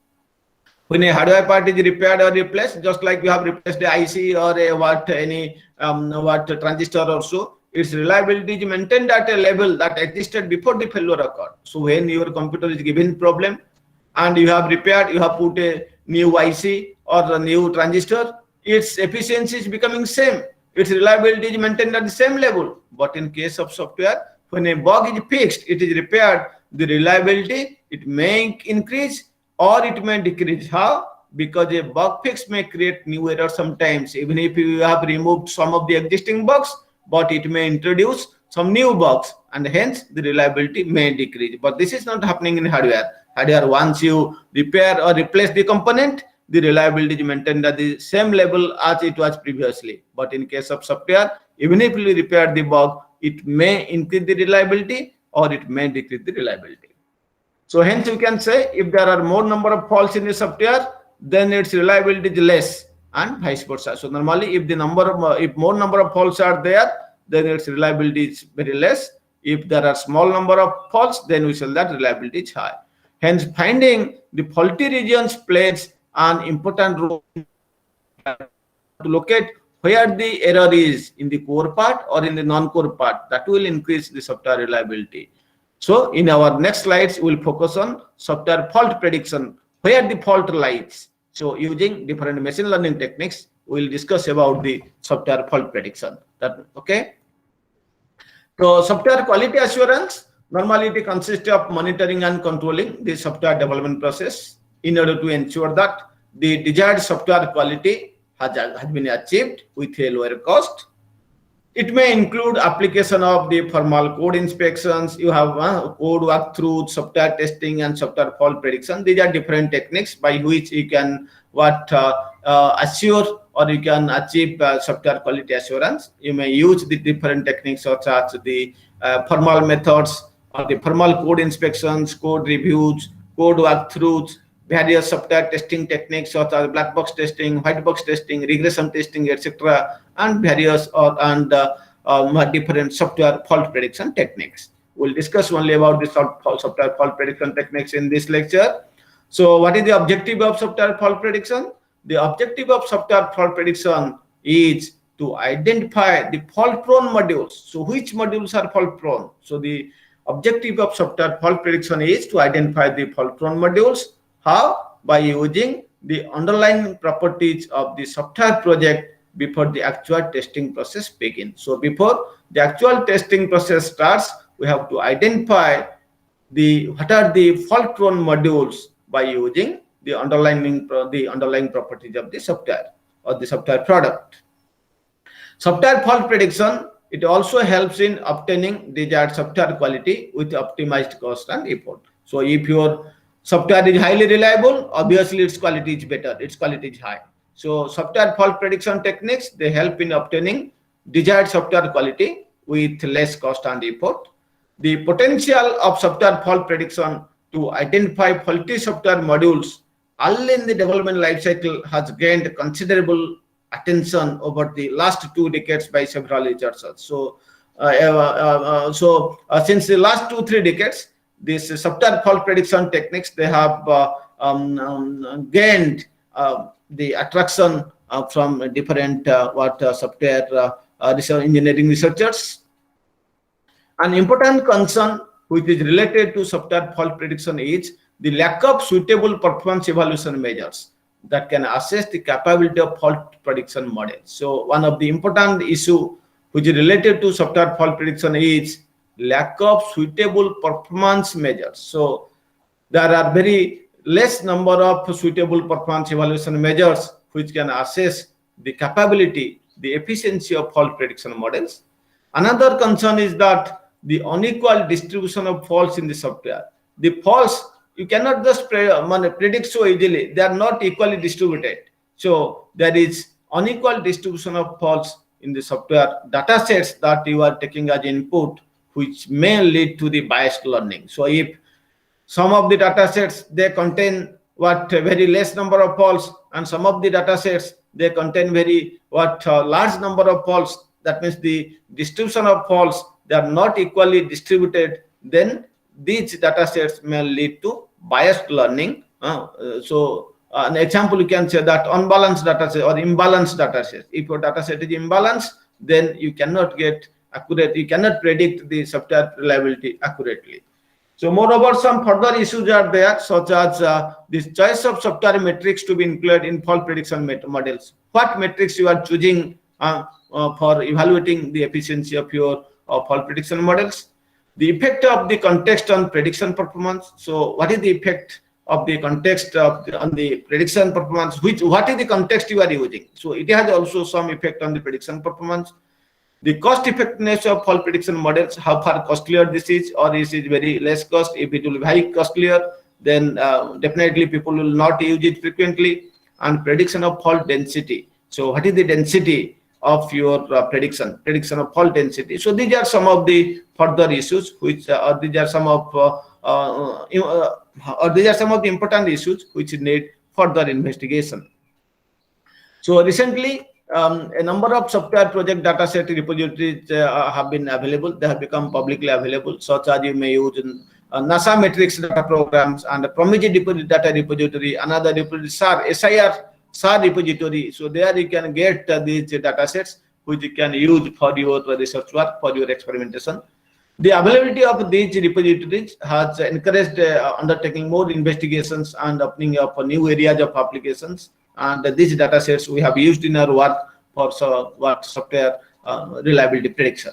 When a hardware part is repaired or replaced, just like you have replaced the IC or a transistor also, its reliability is maintained at a level that existed before the failure occurred. So when your computer is given problem and you have repaired, you have put a new IC or a new transistor, its efficiency is becoming same. Its reliability is maintained at the same level. But in case of software, when a bug is fixed, it is repaired, the reliability, it may increase or it may decrease. How? Because a bug fix may create new errors sometimes, even if you have removed some of the existing bugs, but it may introduce some new bugs, and hence the reliability may decrease. But this is not happening in hardware. Hardware, once you repair or replace the component, the reliability is maintained at the same level as it was previously. But in case of software, even if you repair the bug, it may increase the reliability or it may decrease the reliability. So hence you can say, if there are more number of faults in the software, then its reliability is less, and vice versa. So normally, if more number of faults are there, then its reliability is very less. If there are small number of faults, then we say that reliability is high. Hence, finding the faulty regions plays an important role to locate where the error is, in the core part or in the non-core part. That will increase the software reliability. So in our next slides, we will focus on software fault prediction, where the fault lies. So using different machine learning techniques, we will discuss about the software fault prediction. Okay. So software quality assurance, normally it consists of monitoring and controlling the software development process in order to ensure that the desired software quality has been achieved with a lower cost. It may include application of the formal code inspections. You have code walkthrough, software testing, and software fault prediction. These are different techniques by which you can assure or you can achieve software quality assurance. You may use the different techniques such as the formal methods or the formal code inspections, code reviews, code walkthroughs, various software testing techniques such as black box testing, white box testing, regression testing, etc., and various different software fault prediction techniques. We'll discuss only about the software fault prediction techniques in this lecture. So what is the objective of software fault prediction? The objective of software fault prediction is to identify the fault-prone modules. So which modules are fault-prone? So the objective of software fault prediction is to identify the fault-prone modules. How? By using the underlying properties of the software project before the actual testing process begins. So before the actual testing process starts, we have to identify what are the fault prone modules by using the underlying properties of the software or the software product. Software fault prediction, it also helps in obtaining desired software quality with optimized cost and effort. So if your software is highly reliable, obviously its quality is better, its quality is high. So software fault prediction techniques, they help in obtaining desired software quality with less cost and effort. The potential of software fault prediction to identify faulty software modules early in the development lifecycle has gained considerable attention over the last 2 decades by several researchers. So, since the last 2-3 decades, these software fault prediction techniques, they have gained the attraction from different software engineering researchers. An important concern which is related to software fault prediction is the lack of suitable performance evaluation measures that can assess the capability of fault prediction models. So one of the important issue which is related to software fault prediction is lack of suitable performance measures. So there are very less number of suitable performance evaluation measures which can assess the capability, the efficiency of fault prediction models. Another concern is that the unequal distribution of faults in the software. The faults, you cannot just predict so easily. They are not equally distributed. So there is unequal distribution of faults in the software data sets that you are taking as input, which may lead to the biased learning. So if some of the data sets, they contain very less number of faults, and some of the data sets, they contain large number of faults, that means the distribution of faults, they are not equally distributed, then these data sets may lead to biased learning. So an example, you can say that unbalanced data set or imbalanced data set. If your data set is imbalanced, then you cannot get accurate, you cannot predict the software reliability accurately. So moreover, some further issues are there, such as this choice of software metrics to be included in fault prediction models. What metrics you are choosing for evaluating the efficiency of your fault prediction models? The effect of the context on prediction performance. So what is the effect of the context on the prediction performance? What is the context you are using? So it has also some effect on the prediction performance. The cost effectiveness of fault prediction models, how far costlier this is, or is it very less cost. If it will be high costlier, then definitely people will not use it frequently. And prediction of fault density. So what is the density of your prediction of fault density? So these are some of the further issues which these are some of the important issues which need further investigation. So recently, a number of software project dataset repositories have been available. They have become publicly available, such as you may use in NASA metrics data programs and Promiji data repository, another repository, SAR repository. So there you can get these datasets which you can use for your research work, for your experimentation. The availability of these repositories has encouraged undertaking more investigations and opening up new areas of applications. And these data sets we have used in our work for software reliability prediction.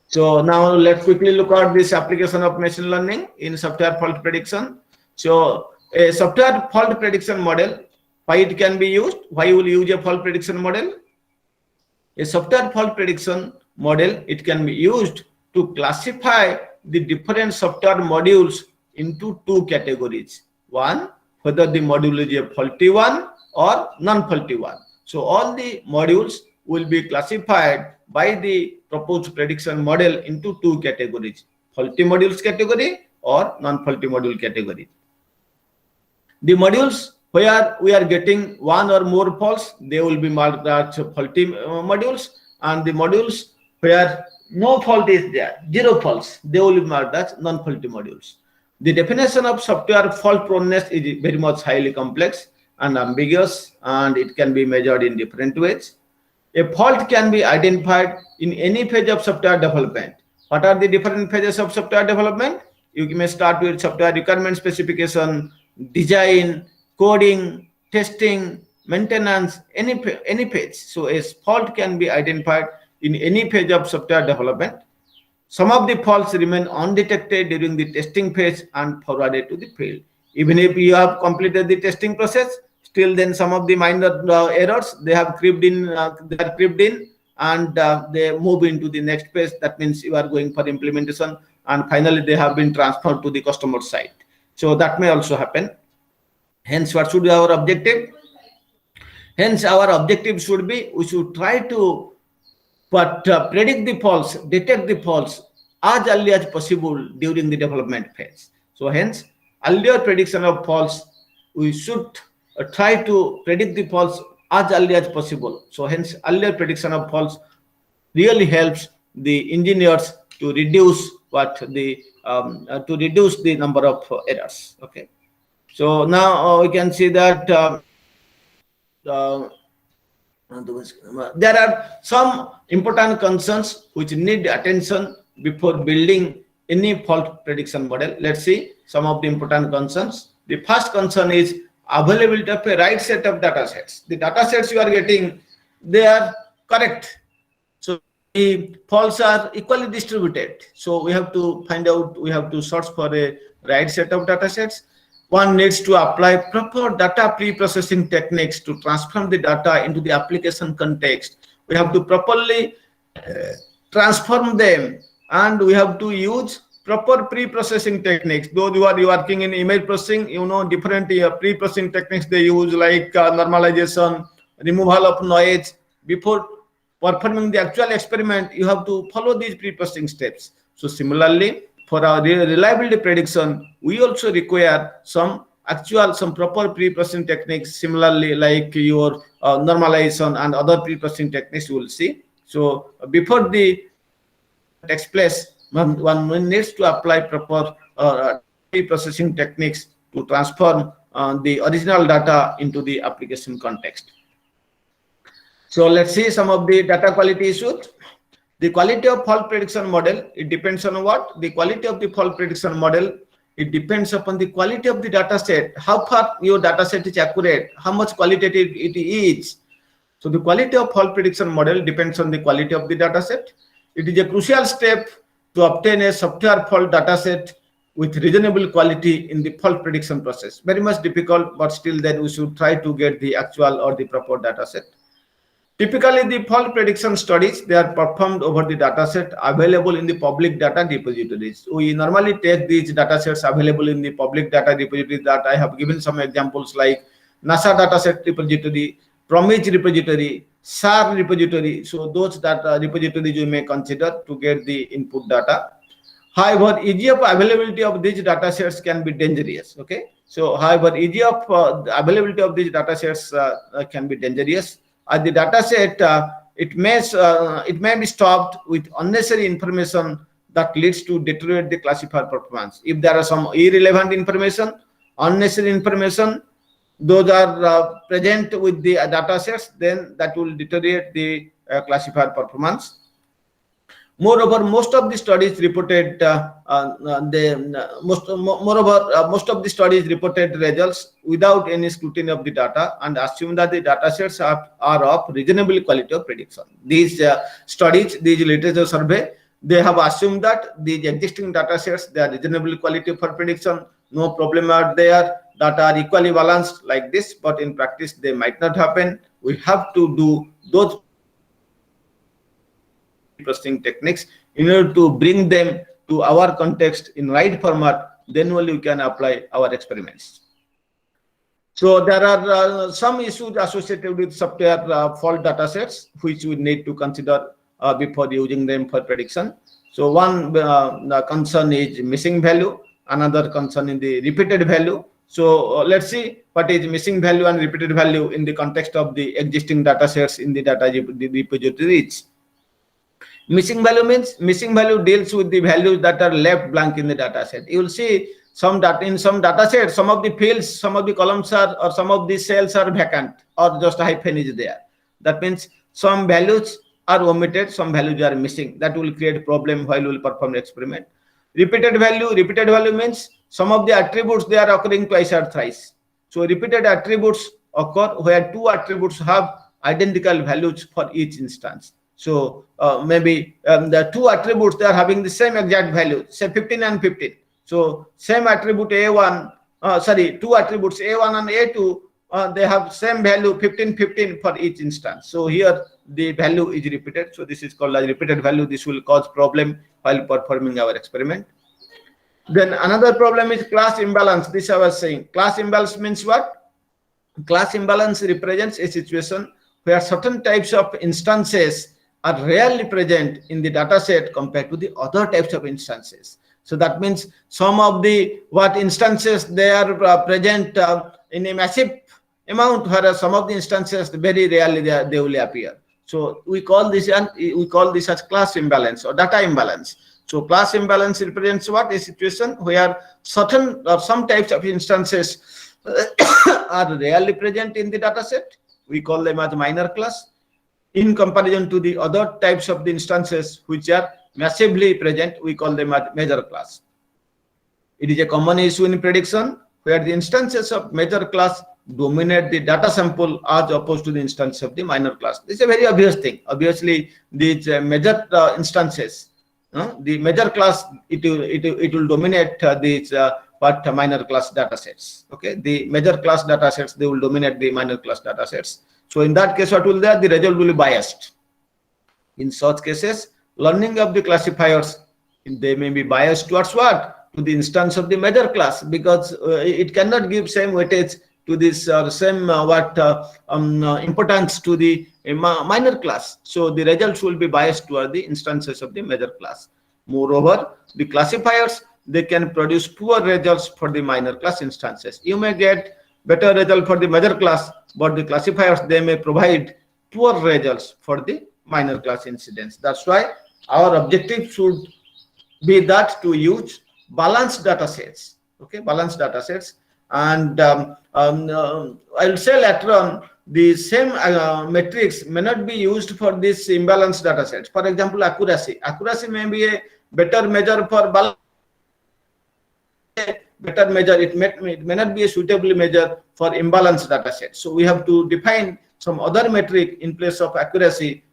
So now let's quickly look at this application of machine learning in software fault prediction. So a software fault prediction model, why it can be used? Why you will use a fault prediction model? A software fault prediction model, it can be used to classify the different software modules into 2 categories. One, whether the module is a faulty one or non-faulty one. So all the modules will be classified by the proposed prediction model into 2 categories: faulty modules category or non-faulty module category. The modules where we are getting 1 or more faults, they will be marked as faulty modules, and the modules where no fault is there, 0 faults, they will be marked as non-faulty modules. The definition of software fault proneness is very much highly complex and ambiguous, and it can be measured in different ways. A fault can be identified in any phase of software development. What are the different phases of software development? You may start with software requirement specification, design, coding, testing, maintenance, any page. So a fault can be identified in any phase of software development. Some of the faults remain undetected during the testing phase and forwarded to the field. Even if you have completed the testing process, still then some of the minor errors they have crept in, and they move into the next phase. That means you are going for implementation, and finally they have been transferred to the customer side. So that may also happen. Hence, what should be our objective? Hence, our objective should be we should try to predict the faults, detect the faults as early as possible during the development phase. So hence, earlier prediction of faults, we should try to predict the faults as early as possible. So hence, earlier prediction of faults really helps the engineers to reduce to reduce the number of errors. Okay. So now we can see that there are some important concerns which need attention before building any fault prediction model. Let's see some of the important concerns. The first concern is availability of a right set of data sets. The data sets you are getting, they are correct. So the faults are equally distributed. So we have to find out, we have to search for a right set of data sets. One needs to apply proper data pre-processing techniques to transform the data into the application context. We have to properly transform them, and we have to use proper pre-processing techniques. Those who are working in image processing, you know, different pre-processing techniques they use, like normalization, removal of noise. Before performing the actual experiment, you have to follow these pre-processing steps. So similarly, for our reliability prediction, we also require some proper pre-processing techniques, similarly like your normalization and other pre-processing techniques you will see. So before the takes place, one needs to apply proper pre-processing techniques to transform the original data into the application context. So let's see some of the data quality issues. The quality of fault prediction model, it depends on what? The quality of the fault prediction model, it depends upon the quality of the data set, how far your data set is accurate, how much qualitative it is. So the quality of fault prediction model depends on the quality of the data set. It is a crucial step to obtain a software fault data set with reasonable quality in the fault prediction process. Very much difficult, but still then we should try to get the actual or the proper data set. Typically, the fault prediction studies, they are performed over the dataset available in the public data repositories. We normally take these datasets available in the public data repositories that I have given some examples like NASA dataset repository, PROMIS repository, SAR repository. So those data repositories you may consider to get the input data. However, easy of availability of these datasets can be dangerous. Okay. So however, easy of availability of these datasets can be dangerous. The data set, it may be stopped with unnecessary information that leads to deteriorate the classifier performance. If there are some irrelevant information, unnecessary information, those are present with the data sets, then that will deteriorate the classifier performance. Moreover, most of the studies reported most of the studies reported results without any scrutiny of the data and assume that the data sets are of reasonable quality of prediction. These studies, these literature survey, they have assumed that these existing data sets, they are reasonable quality for prediction, no problem are there, data are equally balanced like this, but in practice they might not happen. We have to do those processing techniques in order to bring them to our context in right format, then only we can apply our experiments. So there are some issues associated with software fault data sets which we need to consider before using them for prediction. So one concern is missing value, another concern is the repeated value. So let's see what is missing value and repeated value in the context of the existing data sets in the data repositories. Missing value means missing value deals with the values that are left blank in the data set. You will see some data in some data sets, some of the fields, some of the columns are, or some of the cells are vacant or just a hyphen is there. That means some values are omitted, some values are missing. That will create problem while we will perform the experiment. Repeated value means some of the attributes they are occurring twice or thrice. So repeated attributes occur where two attributes have identical values for each instance. So maybe the two attributes, they are having the same exact value, say 15 and 15. So same attribute A1, two attributes A1 and A2, they have same value 15, 15 for each instance. So here the value is repeated. So this is called as repeated value. This will cause problem while performing our experiment. Then another problem is class imbalance. This I was saying. Class imbalance means what? Class imbalance represents a situation where certain types of instances are rarely present in the data set compared to the other types of instances. So that means some of the instances, they are present in a massive amount, whereas some of the instances very rarely they will appear. So we call this as class imbalance or data imbalance. So class imbalance represents what? A situation where certain or some types of instances are rarely present in the data set. We call them as minor class in comparison to the other types of the instances which are massively present. We call them as major class. It is a common issue in prediction where the instances of major class dominate the data sample as opposed to the instance of the minor class. This is a very obvious thing. Obviously, these major instances, the major class, it will dominate these minor class data sets. Okay, the major class data sets, they will dominate the minor class data sets. So in that case, what will there? The result will be biased. In such cases, learning of the classifiers, they may be biased towards what? To the instance of the major class, because it cannot give same weightage to this importance to the minor class. So the results will be biased toward the instances of the major class. Moreover, the classifiers, they can produce poor results for the minor class instances. You may get better result for the major class, but the classifiers, they may provide poor results for the minor class incidents. That's why our objective should be that to use balanced data sets. Okay, balanced data sets. And I'll say later on, the same metrics may not be used for this imbalanced data sets. For example, accuracy. Accuracy may be a better measure for balance. Better measure, it may not be a suitable measure for imbalanced data sets. So we have to define some other metric in place of accuracy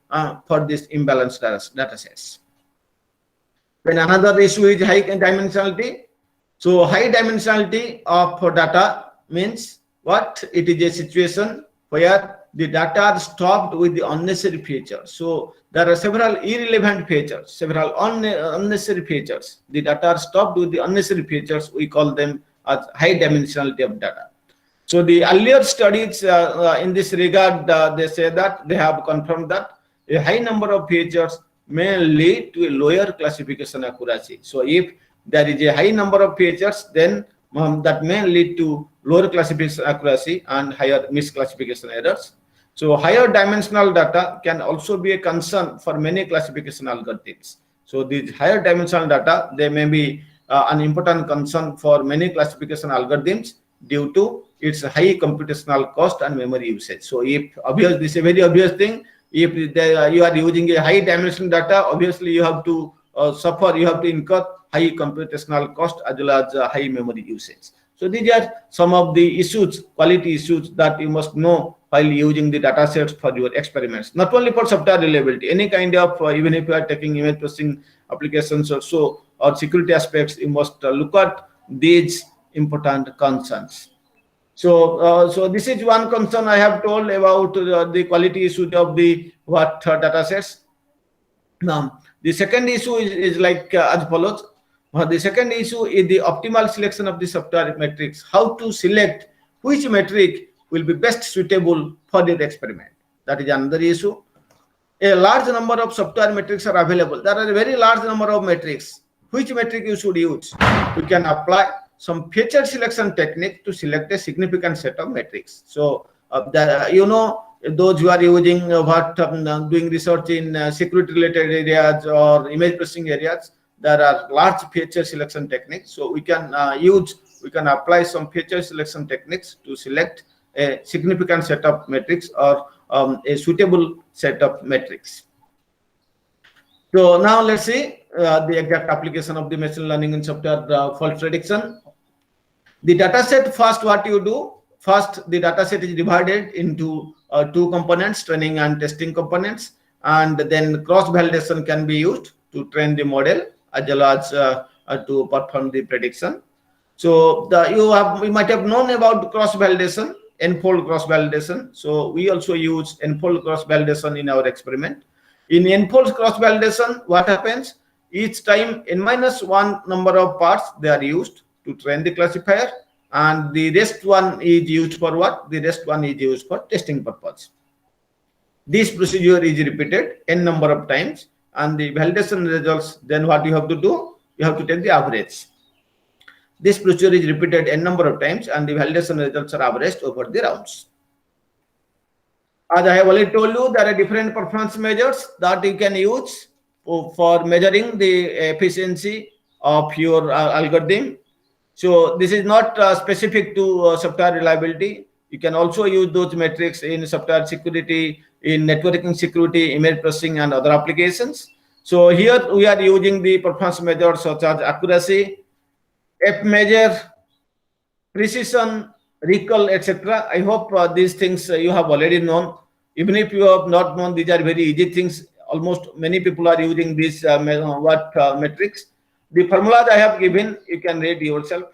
for this imbalanced data sets. Then another issue is high dimensionality. So high dimensionality of data means what? It is a situation where the data are stopped with the unnecessary features. So there are several irrelevant features, several unnecessary features. The data are stopped with the unnecessary features. We call them as high dimensionality of data. So the earlier studies in this regard, they say that they have confirmed that a high number of features may lead to a lower classification accuracy. So if there is a high number of features, then that may lead to lower classification accuracy and higher misclassification errors. So higher dimensional data can also be a concern for many classification algorithms. So these higher dimensional data, they may be an important concern for many classification algorithms due to its high computational cost and memory usage. So if obvious, this is a very obvious thing. If you are using a high dimensional data, obviously you have to you have to incur high computational cost as well as high memory usage. So these are some of the issues, quality issues that you must know while using the data sets for your experiments. Not only for software reliability, any kind of, even if you are taking image processing applications or so, or security aspects, you must look at these important concerns. So, so this is one concern I have told about the quality issue of the data sets. Now, the second issue is like as follows. The second issue is the optimal selection of the software metrics. How to select which metric will be best suitable for your experiment. That is another issue. A large number of software metrics are available. There are a very large number of metrics. Which metric you should use? You can apply some feature selection technique to select a significant set of metrics. So, those who are using doing research in security related areas or image processing areas, there are large feature selection techniques. So we can apply some feature selection techniques to select a significant set of metrics or a suitable set of metrics. So now let's see the exact application of the machine learning in software fault prediction. The data set, first what you do, first the data set is divided into two components, training and testing components, and then cross validation can be used to train the model as well as to perform the prediction. So you might have known about cross validation, n-fold cross validation. So we also use n-fold cross validation in our experiment. In n-fold cross validation, what happens? Each time n-1 number of parts they are used to train the classifier, and the rest one is used for what? The rest one is used for testing purpose. This procedure is repeated n number of times, and the validation results, then what you have to do? You have to take the average. This procedure is repeated n number of times, and the validation results are averaged over the rounds. As I have already told you, there are different performance measures that you can use for measuring the efficiency of your algorithm. So this is not specific to software reliability. You can also use those metrics in software security, in networking security, image processing, and other applications. So here we are using the performance measures such as accuracy, F measure, precision, recall, etc. I hope these things you have already known. Even if you have not known, these are very easy things. Almost many people are using these metrics. The formulas I have given, you can read yourself.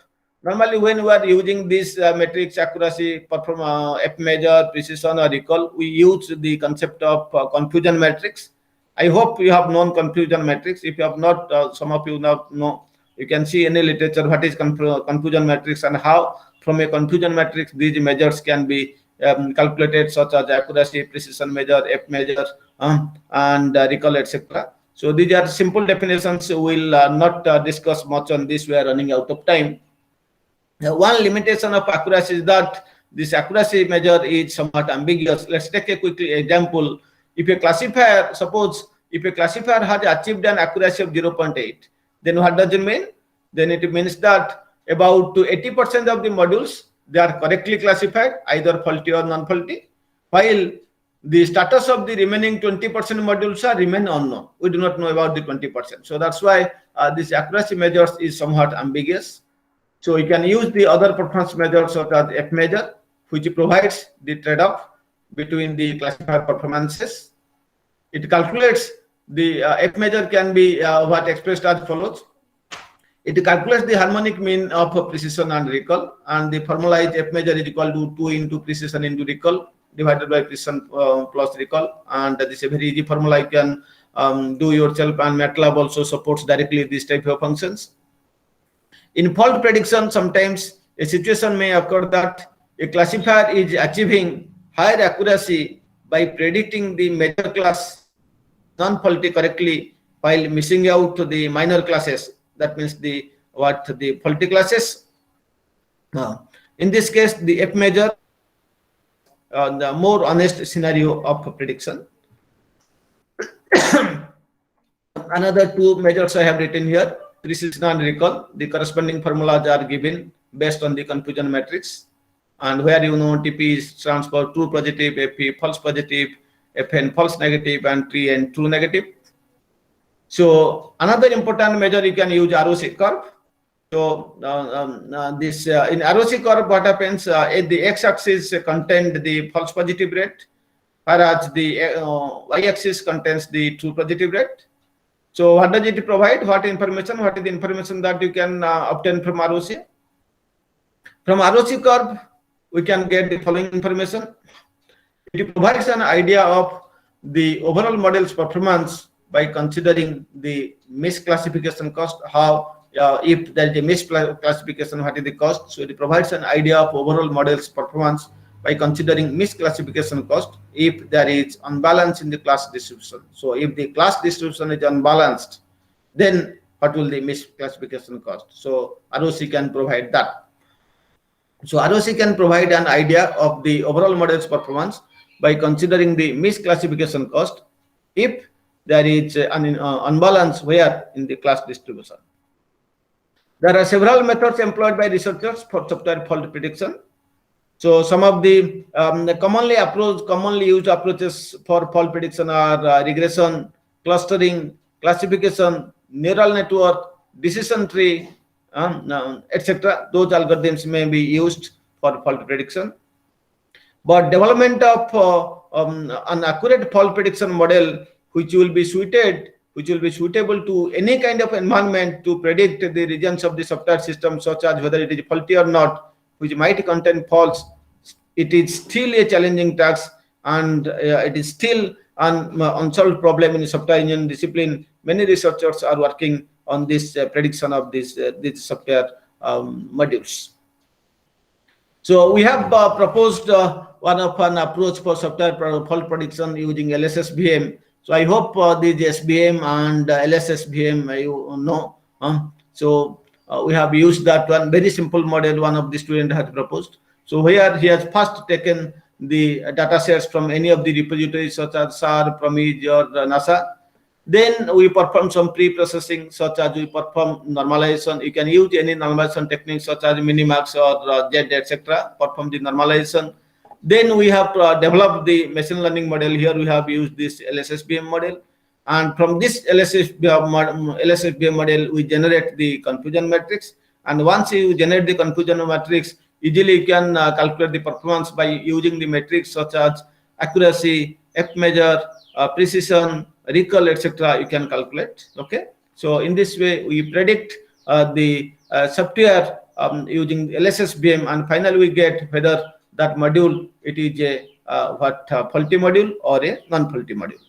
Normally, when we are using these metrics, accuracy, F measure, precision, or recall, we use the concept of confusion matrix. I hope you have known confusion matrix. If you have not, some of you now know. You can see any literature what is confusion matrix and how from a confusion matrix these measures can be calculated, such as accuracy, precision measure, F measure, and recall, etc. So these are simple definitions. We will not discuss much on this. We are running out of time. One limitation of accuracy is that this accuracy measure is somewhat ambiguous. Let's take a quick example. If a classifier, suppose if a classifier has achieved an accuracy of 0.8, then what does it mean? Then it means that about 80% of the modules, they are correctly classified, either faulty or non-faulty, while the status of the remaining 20% modules are remain unknown. We do not know about the 20%. So that's why this accuracy measures is somewhat ambiguous. So you can use the other performance measures such as F measure, which provides the trade-off between the classifier performances. It calculates the F measure can be what expressed as follows. It calculates the harmonic mean of precision and recall, and the formula is F measure is equal to 2 into precision into recall divided by precision plus recall, and this is a very easy formula. You can do yourself, and MATLAB also supports directly this type of functions. In fault prediction, sometimes a situation may occur that a classifier is achieving higher accuracy by predicting the major class non-faulty correctly while missing out the minor classes. That means the faulty classes. In this case, the F measure, the more honest scenario of prediction. Another two measures I have written here, precision and recall. The corresponding formulas are given based on the confusion matrix, and where TP stands for true positive, FP false positive, Fn false negative, and Tn true negative. So another important measure, you can use ROC curve. So this in ROC curve, what happens? The x-axis contains the false positive rate, whereas the y-axis contains the true positive rate. So what does it provide? What information? What is the information that you can obtain from ROC? From ROC curve, we can get the following information. It provides an idea of the overall model's performance by considering the misclassification cost. How if there is a misclassification, what is the cost? So it provides an idea of overall model's performance by considering misclassification cost if there is unbalance in the class distribution. So if the class distribution is unbalanced, then what will the misclassification cost? So ROC can provide that. So ROC can provide an idea of the overall model's performance by considering the misclassification cost if there is an unbalance where in the class distribution. There are several methods employed by researchers for software fault prediction. So some of the commonly used approaches for fault prediction are regression, clustering, classification, neural network, decision tree, etc. Those algorithms may be used for fault prediction. But development of an accurate fault prediction model which will be suitable to any kind of environment to predict the regions of the software system, such as whether it is faulty or not, which might contain faults, it is still a challenging task, and it is still an unsolved problem in the software engineering discipline. Many researchers are working on this prediction of these software modules. So we have proposed one of an approach for software fault prediction using LSSVM. So I hope this SVM and LSSVM you know. So we have used that one very simple model one of the student has proposed. So here he has first taken the data sets from any of the repositories such as SAR, PROMIS or NASA. Then we perform some pre-processing, such as we perform normalization. You can use any normalization techniques such as Minimax or Z, etc. Perform the normalization. Then we have developed the machine learning model. Here we have used this LSSVM model. And from this LSSVM model, we generate the confusion matrix. And once you generate the confusion matrix, easily you can calculate the performance by using the metrics such as accuracy, F measure, precision, recall, etc. You can calculate. Okay. So in this way, we predict the software using LSSVM, and finally we get whether that module it is a faulty module or a non-faulty module.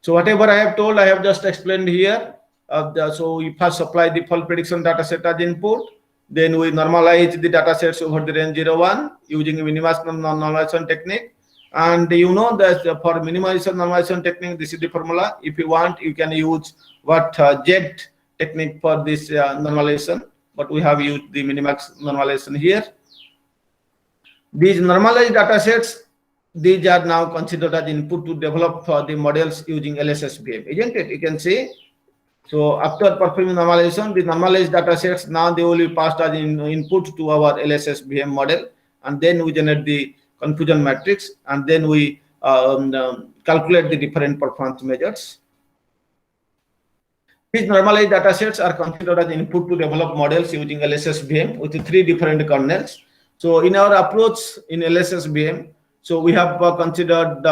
So whatever I have told, I have just explained here. So we first supply the fault prediction data set as input. Then we normalize the data sets over the range 0, 1 using Minimax normalization technique. And you know that for minimization normalization technique, this is the formula. If you want, you can use what Z technique for this normalization, but we have used the Minimax normalization here. These normalized data sets, these are now considered as input to develop the models using LSSVM, isn't it? You can see. So after performing normalization, the normalized data sets, now they will be passed as input to our LSSVM model, and then we generate the confusion matrix, and then we calculate the different performance measures. These normalized data sets are considered as input to develop models using LSSVM with 3 different kernels. So in our approach in LSSVM, so we have considered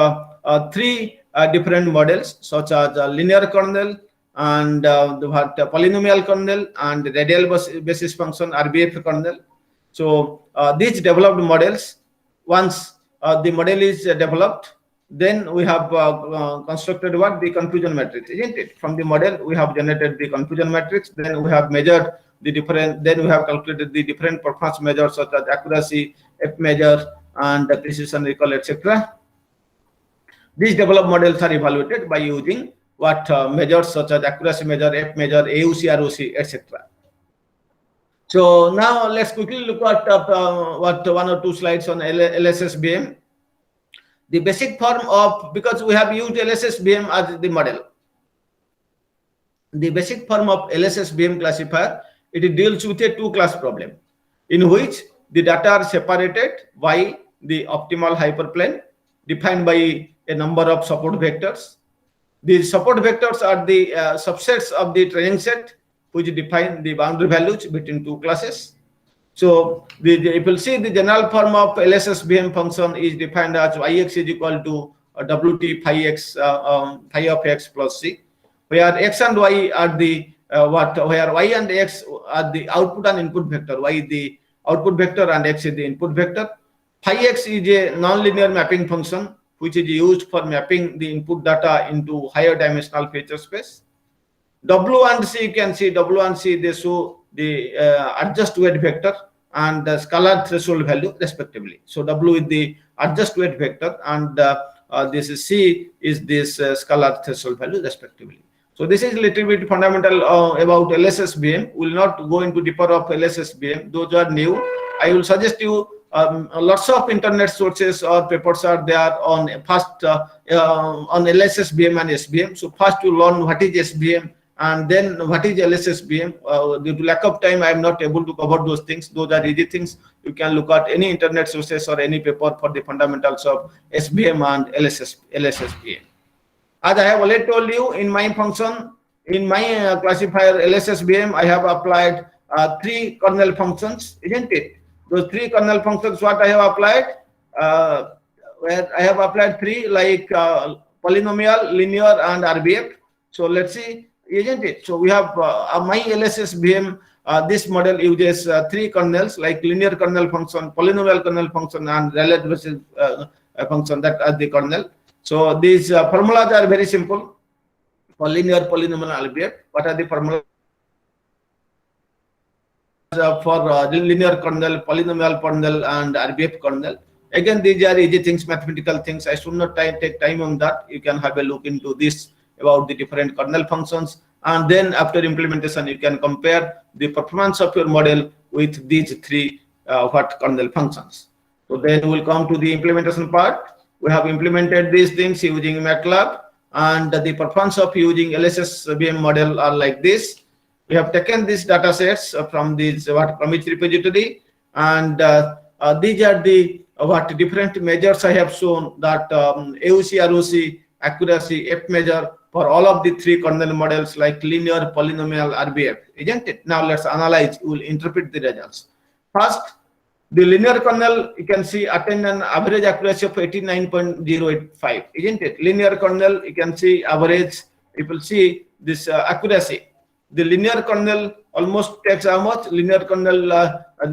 3 different models, such as linear kernel, and the polynomial kernel, and radial basis function RBF kernel. So these developed models, once the model is developed, then we have constructed what? The confusion matrix, isn't it? From the model, we have generated the confusion matrix, then we have measured the different, then we have calculated the different performance measures such as accuracy, F measure, and the precision, recall, etc. These developed models are evaluated by using what measures such as accuracy measure, F measure, AUC, ROC, etc. So now let's quickly look at what 1 or 2 slides on LSSVM. The basic form of, because we have used LSSVM as the model, the basic form of LSSVM classifier, it deals with a 2-class problem in which the data are separated by the optimal hyperplane defined by a number of support vectors. These support vectors are the subsets of the training set which define the boundary values between 2 classes. So if you see, the general form of LSSVM function is defined as yx is equal to wt phi x phi of x plus c, where x and y are the where y and x are the output and input vector, y is the output vector and x is the input vector. Phi x is a nonlinear mapping function which is used for mapping the input data into higher dimensional feature space. W and C, you can see W and C, they show the adjust weight vector and the scalar threshold value respectively. So W is the adjust weight vector, and this is C is this scalar threshold value respectively. So this is a little bit fundamental about LSSVM. We will not go into deeper of LSSVM. Those are new. I will suggest you lots of internet sources or papers are there on first on LSSVM and SVM. So first you learn what is SVM and then what is LSSVM. Due to lack of time, I am not able to cover those things. Those are easy things. You can look at any internet sources or any paper for the fundamentals of SVM and LSSVM. As I have already told you, in my function, in my classifier LSSVM, I have applied 3 kernel functions, isn't it? those three kernel functions what I have applied, where I have applied three like polynomial, linear, and RBF. So let's see, isn't it? So we have my LSSBM. This model uses three kernels like linear kernel function, polynomial kernel function, and relative function that are the kernel. So these formulas are very simple for linear, polynomial, RBF. What are the formulas? For linear kernel, polynomial kernel, and RBF kernel. Again, these are easy things, mathematical things. I should not take time on that. You can have a look into this about the different kernel functions, and then after implementation, you can compare the performance of your model with these three kernel functions. So then we'll come to the implementation part. We have implemented these things using MATLAB, and the performance of using LSSBM model are like this. We have taken these data sets from this from each repository, and these are the different measures I have shown that AUC, ROC, accuracy, F measure for all of the three kernel models like linear, polynomial, RBF, isn't it? Now let's analyze. We will interpret the results. First, the linear kernel, you can see attained an average accuracy of 89.085, isn't it? Linear kernel, you can see average. You will see this accuracy. The linear kernel almost takes how much? Linear kernel,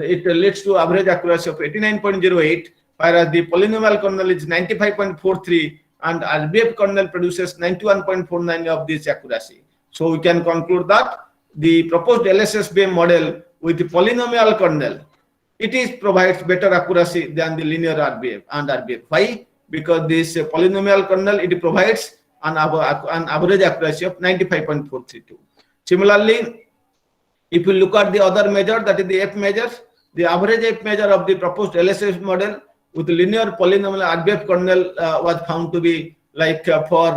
it leads to average accuracy of 89.08, whereas the polynomial kernel is 95.43, and RBF kernel produces 91.49 of this accuracy. So we can conclude that the proposed LSSBM model with the polynomial kernel, it provides better accuracy than the linear RBF and RBF. Why? Because this polynomial kernel, it provides an average accuracy of 95.432. Similarly, if you look at the other measure, that is the F measure, the average F measure of the proposed LSS model with the linear, polynomial, RBF kernel was found to be like for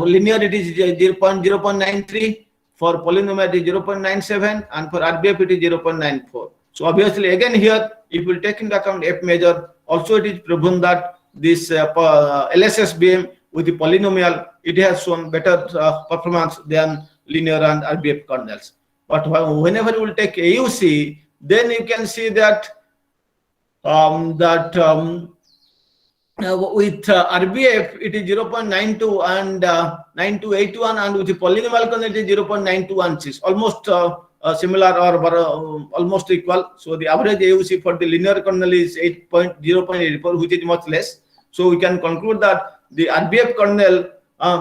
linear it is 0.93, for polynomial it is 0.97, and for RBF it is 0.94. So obviously again here, if you take into account F measure, also it is proven that this LSSBM with the polynomial, it has shown better performance than linear and RBF kernels. But whenever you will take AUC, then you can see that with RBF it is 0.92 and 9281, and with the polynomial kernel it is 0.9216, almost similar or almost equal. So the average AUC for the linear kernel is 0.84, which is much less. So we can conclude that the RBF kernel,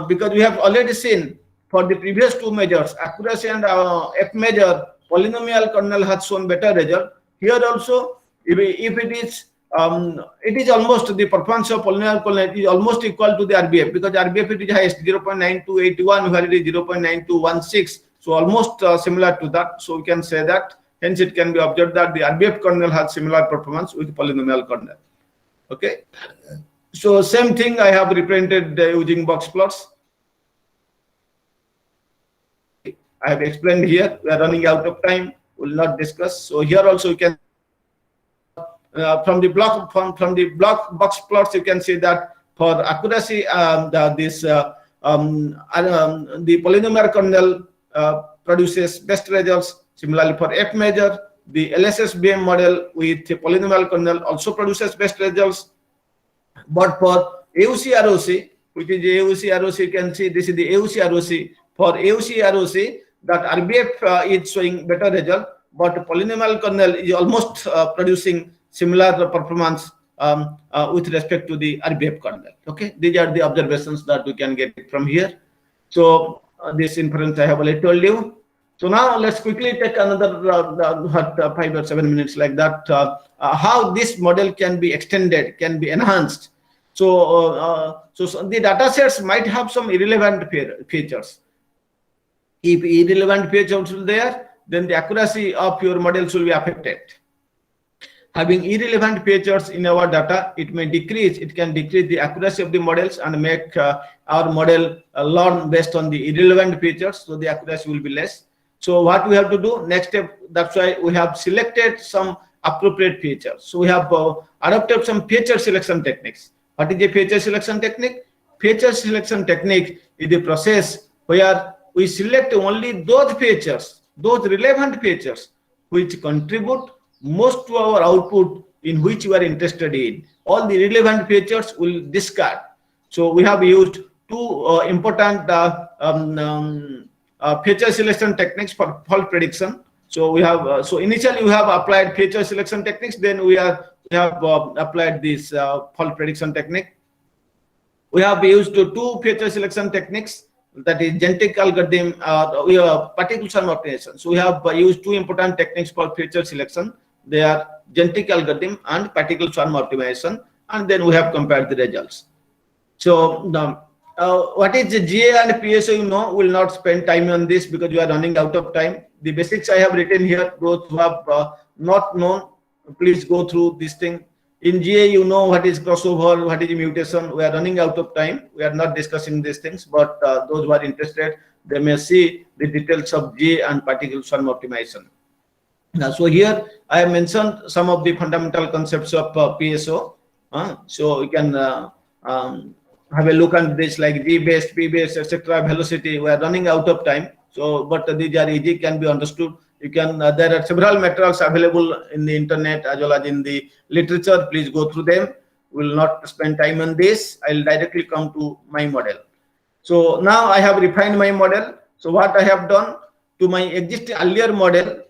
because we have already seen for the previous two measures, accuracy and F measure, polynomial kernel has shown better result. Here also, if it is almost the performance of polynomial kernel is almost equal to the RBF, because RBF it is highest 0.9281, where it is 0.9216. So almost similar to that. So we can say that. Hence, it can be observed that the RBF kernel has similar performance with polynomial kernel. Okay. So same thing I have represented using box plots. I have explained here. We are running out of time. We will not discuss. So here also you can from the block box plots, you can see that for accuracy, the polynomial kernel produces best results. Similarly, for F measure, the LSSBM model with the polynomial kernel also produces best results. But for AUC ROC, which is AUC ROC, you can see this is the AUC ROC. For AUC ROC, that RBF is showing better result, but polynomial kernel is almost producing similar performance with respect to the RBF kernel. Okay, these are the observations that we can get from here. So this inference I have already told you. So now let's quickly take another 5 or 7 minutes like that. How this model can be extended, can be enhanced. So, the data sets might have some irrelevant features. If irrelevant features are there, then the accuracy of your models will be affected. Having irrelevant features in our data, it may decrease. It can decrease the accuracy of the models and make our model learn based on the irrelevant features. So the accuracy will be less. So what we have to do next step? That's why we have selected some appropriate features. So we have adopted some feature selection techniques. What is a feature selection technique? Feature selection technique is the process where we select only those features, those relevant features which contribute most to our output in which you are interested in. All the relevant features will discard. So we have used two important feature selection techniques for fault prediction. So we have so initially we have applied feature selection techniques, then we have applied this fault prediction technique. We have used two feature selection techniques, that is genetic algorithm, we have particle swarm optimization. So we have used two important techniques for feature selection. They are genetic algorithm and particle swarm optimization, and then we have compared the results. So what is the GA and PSO, you know, will not spend time on this because we are running out of time. The basics I have written here. Those who have not known, please go through this thing. In GA, you know what is crossover, what is mutation. We are running out of time. We are not discussing these things, but those who are interested, they may see the details of GA and particle swarm optimization. Now, so here I have mentioned some of the fundamental concepts of PSO. So you can have a look at this, like G-based, P-based, etc. Velocity. We are running out of time. So, but these are easy, can be understood. You can, there are several materials available in the internet as well as in the literature. Please go through them. We will not spend time on this. I will directly come to my model. So now I have refined my model. So what I have done to my existing earlier model,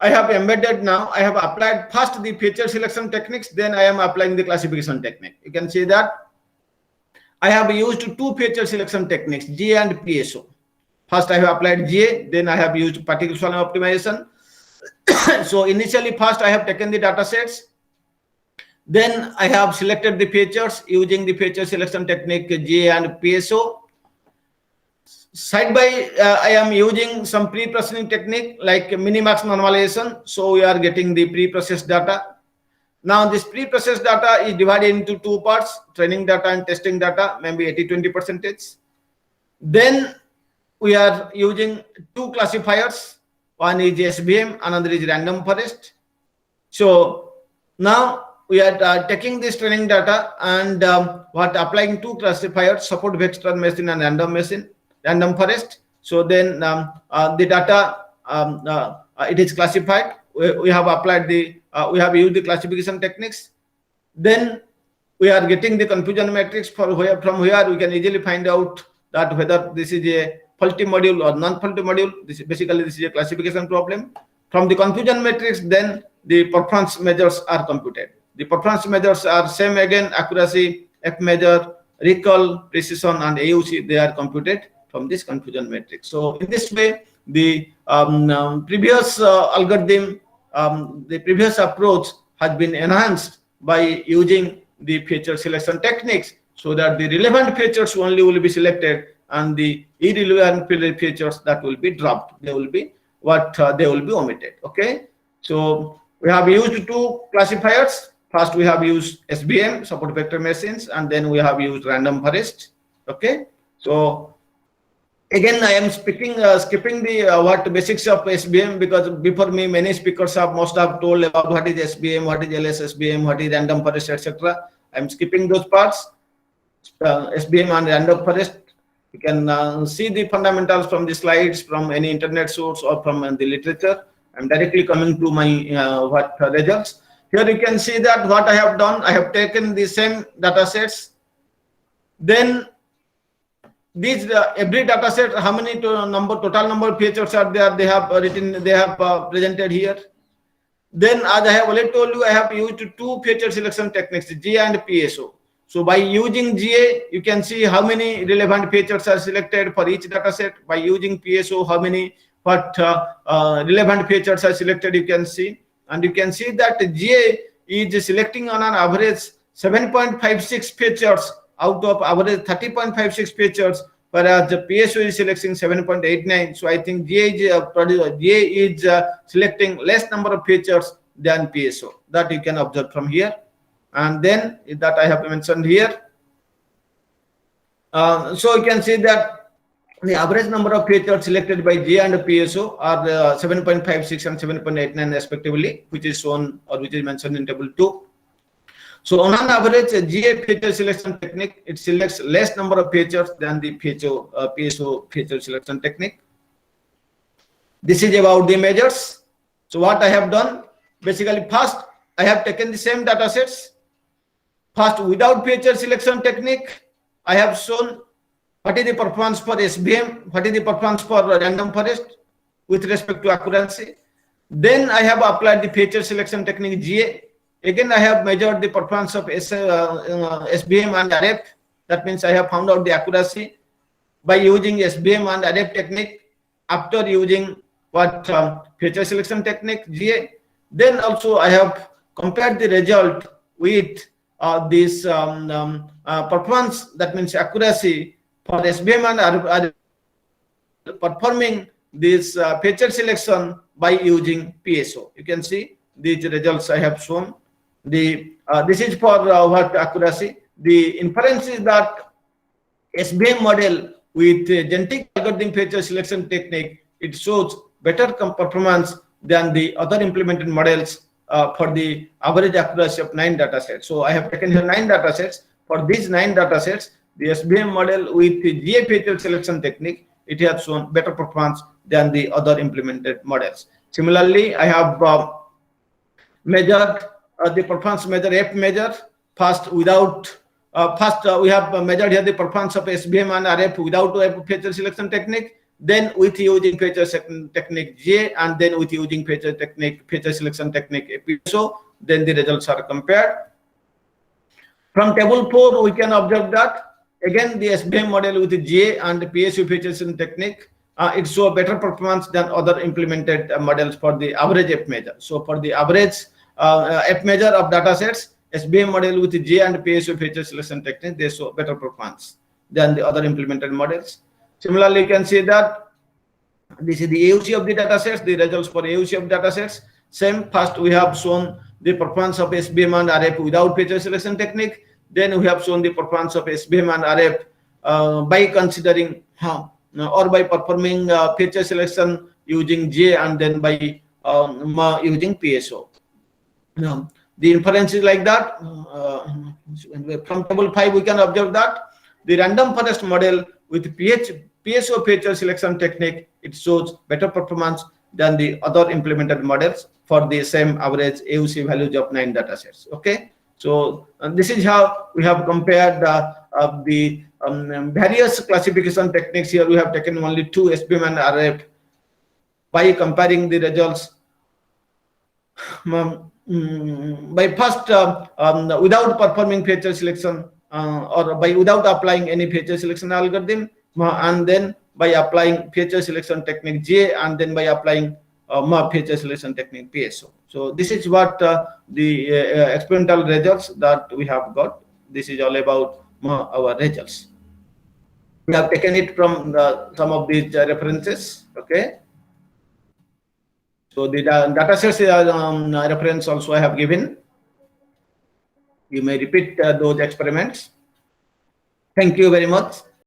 I have embedded now. I have applied first the feature selection techniques, then I am applying the classification technique. You can see that I have used two feature selection techniques, GA and PSO. First, I have applied GA, then I have used particle swarm optimization. So initially, first I have taken the data sets, then I have selected the features using the feature selection technique GA and PSO. Side by I am using some pre-processing technique like minimax normalization. So we are getting the pre-processed data. Now this pre-processed data is divided into two parts, training data and testing data, maybe 80-20%. Then we are using two classifiers. One is SVM, another is random forest. So now we are taking this training data and applying two classifiers, support vector machine and random forest. So then the data it is classified. We have applied the we have used the classification techniques. Then we are getting the confusion matrix from where we can easily find out that whether this is a faulty module or non-faulty module. This is a classification problem. From the confusion matrix, then the performance measures are computed. The performance measures are same again: accuracy, F measure, recall, precision, and AUC. They are computed from this confusion matrix. So in this way, the previous algorithm, the previous approach has been enhanced by using the feature selection techniques, so that the relevant features only will be selected and the irrelevant features that will be dropped. They will be they will be omitted. Okay. So we have used two classifiers. First, we have used SVM, support vector machines, and then we have used random forest. Okay. So again, I am skipping the basics of SVM, because before me many speakers must have told about what is SVM, what is LSSVM, what is random forest, etc. I am skipping those parts. SVM and random forest, you can see the fundamentals from the slides, from any internet source or from the literature. I am directly coming to my results. Here you can see that what I have done, I have taken the same data sets. Then these every data set, how many total number of features are there, they have presented here. Then, as I have already told you, I have used two feature selection techniques, GA and PSO. So by using GA, you can see how many relevant features are selected for each data set. By using PSO, how many relevant features are selected, you can see. And you can see that GA is selecting on an average 7.56 features out of average 30.56 features, whereas the PSO is selecting 7.89. So I think GA is selecting less number of features than PSO. That you can observe from here. And then that I have mentioned here. So you can see that the average number of features selected by GA and PSO are 7.56 and 7.89 respectively, which is shown or which is mentioned in table 2. So on an average, a GA feature selection technique, it selects less number of features than the PSO feature selection technique. This is about the measures. So what I have done, basically first I have taken the same data sets. First, without feature selection technique, I have shown what is the performance for SVM, what is the performance for random forest with respect to accuracy. Then I have applied the feature selection technique GA. Again, I have measured the performance of SVM and RF. That means I have found out the accuracy by using SVM and RF technique after using what feature selection technique GA. Then also I have compared the result with this performance, that means accuracy for SVM and RF performing this feature selection by using PSO. You can see these results I have shown. This is for what accuracy. The inference is that SVM model with genetic algorithm feature selection technique, it shows better performance than the other implemented models for the average accuracy of 9 data sets. So I have taken here 9 data sets. For these 9 data sets, the SVM model with the GA feature selection technique, it has shown better performance than the other implemented models. Similarly, I have measured the performance measure F measure. First, without we have measured here the performance of SVM and RF without feature selection technique. Then with using feature technique GA, and then with using feature selection technique PSO, then the results are compared. From table 4, we can observe that again the SVM model with the GA and the PSO feature selection technique, it shows better performance than other implemented models for the average F measure. So for the average F measure of data sets, SVM model with the GA and PSO feature selection technique, they show better performance than the other implemented models. Similarly, you can see that this is the AUC of the data sets, the results for AUC of data sets. Same, first we have shown the performance of SVM and RF without feature selection technique. Then we have shown the performance of SVM and RF by considering or by performing feature selection using GA and then by using PSO. Now, the inference is like that. From table 5, we can observe that the random forest model with PSO feature selection technique, it shows better performance than the other implemented models for the same average AUC values of 9 data sets. Okay, so this is how we have compared the various classification techniques. Here we have taken only 2, SVM and RF, by comparing the results by first without performing feature selection or without applying any feature selection algorithm, and then by applying feature selection technique GA, and then by applying feature selection technique PSO. So this is what the experimental results that we have got. This is all about our results. We have taken it from some of these references. Okay. So the data sets reference also I have given. You may repeat those experiments. Thank you very much.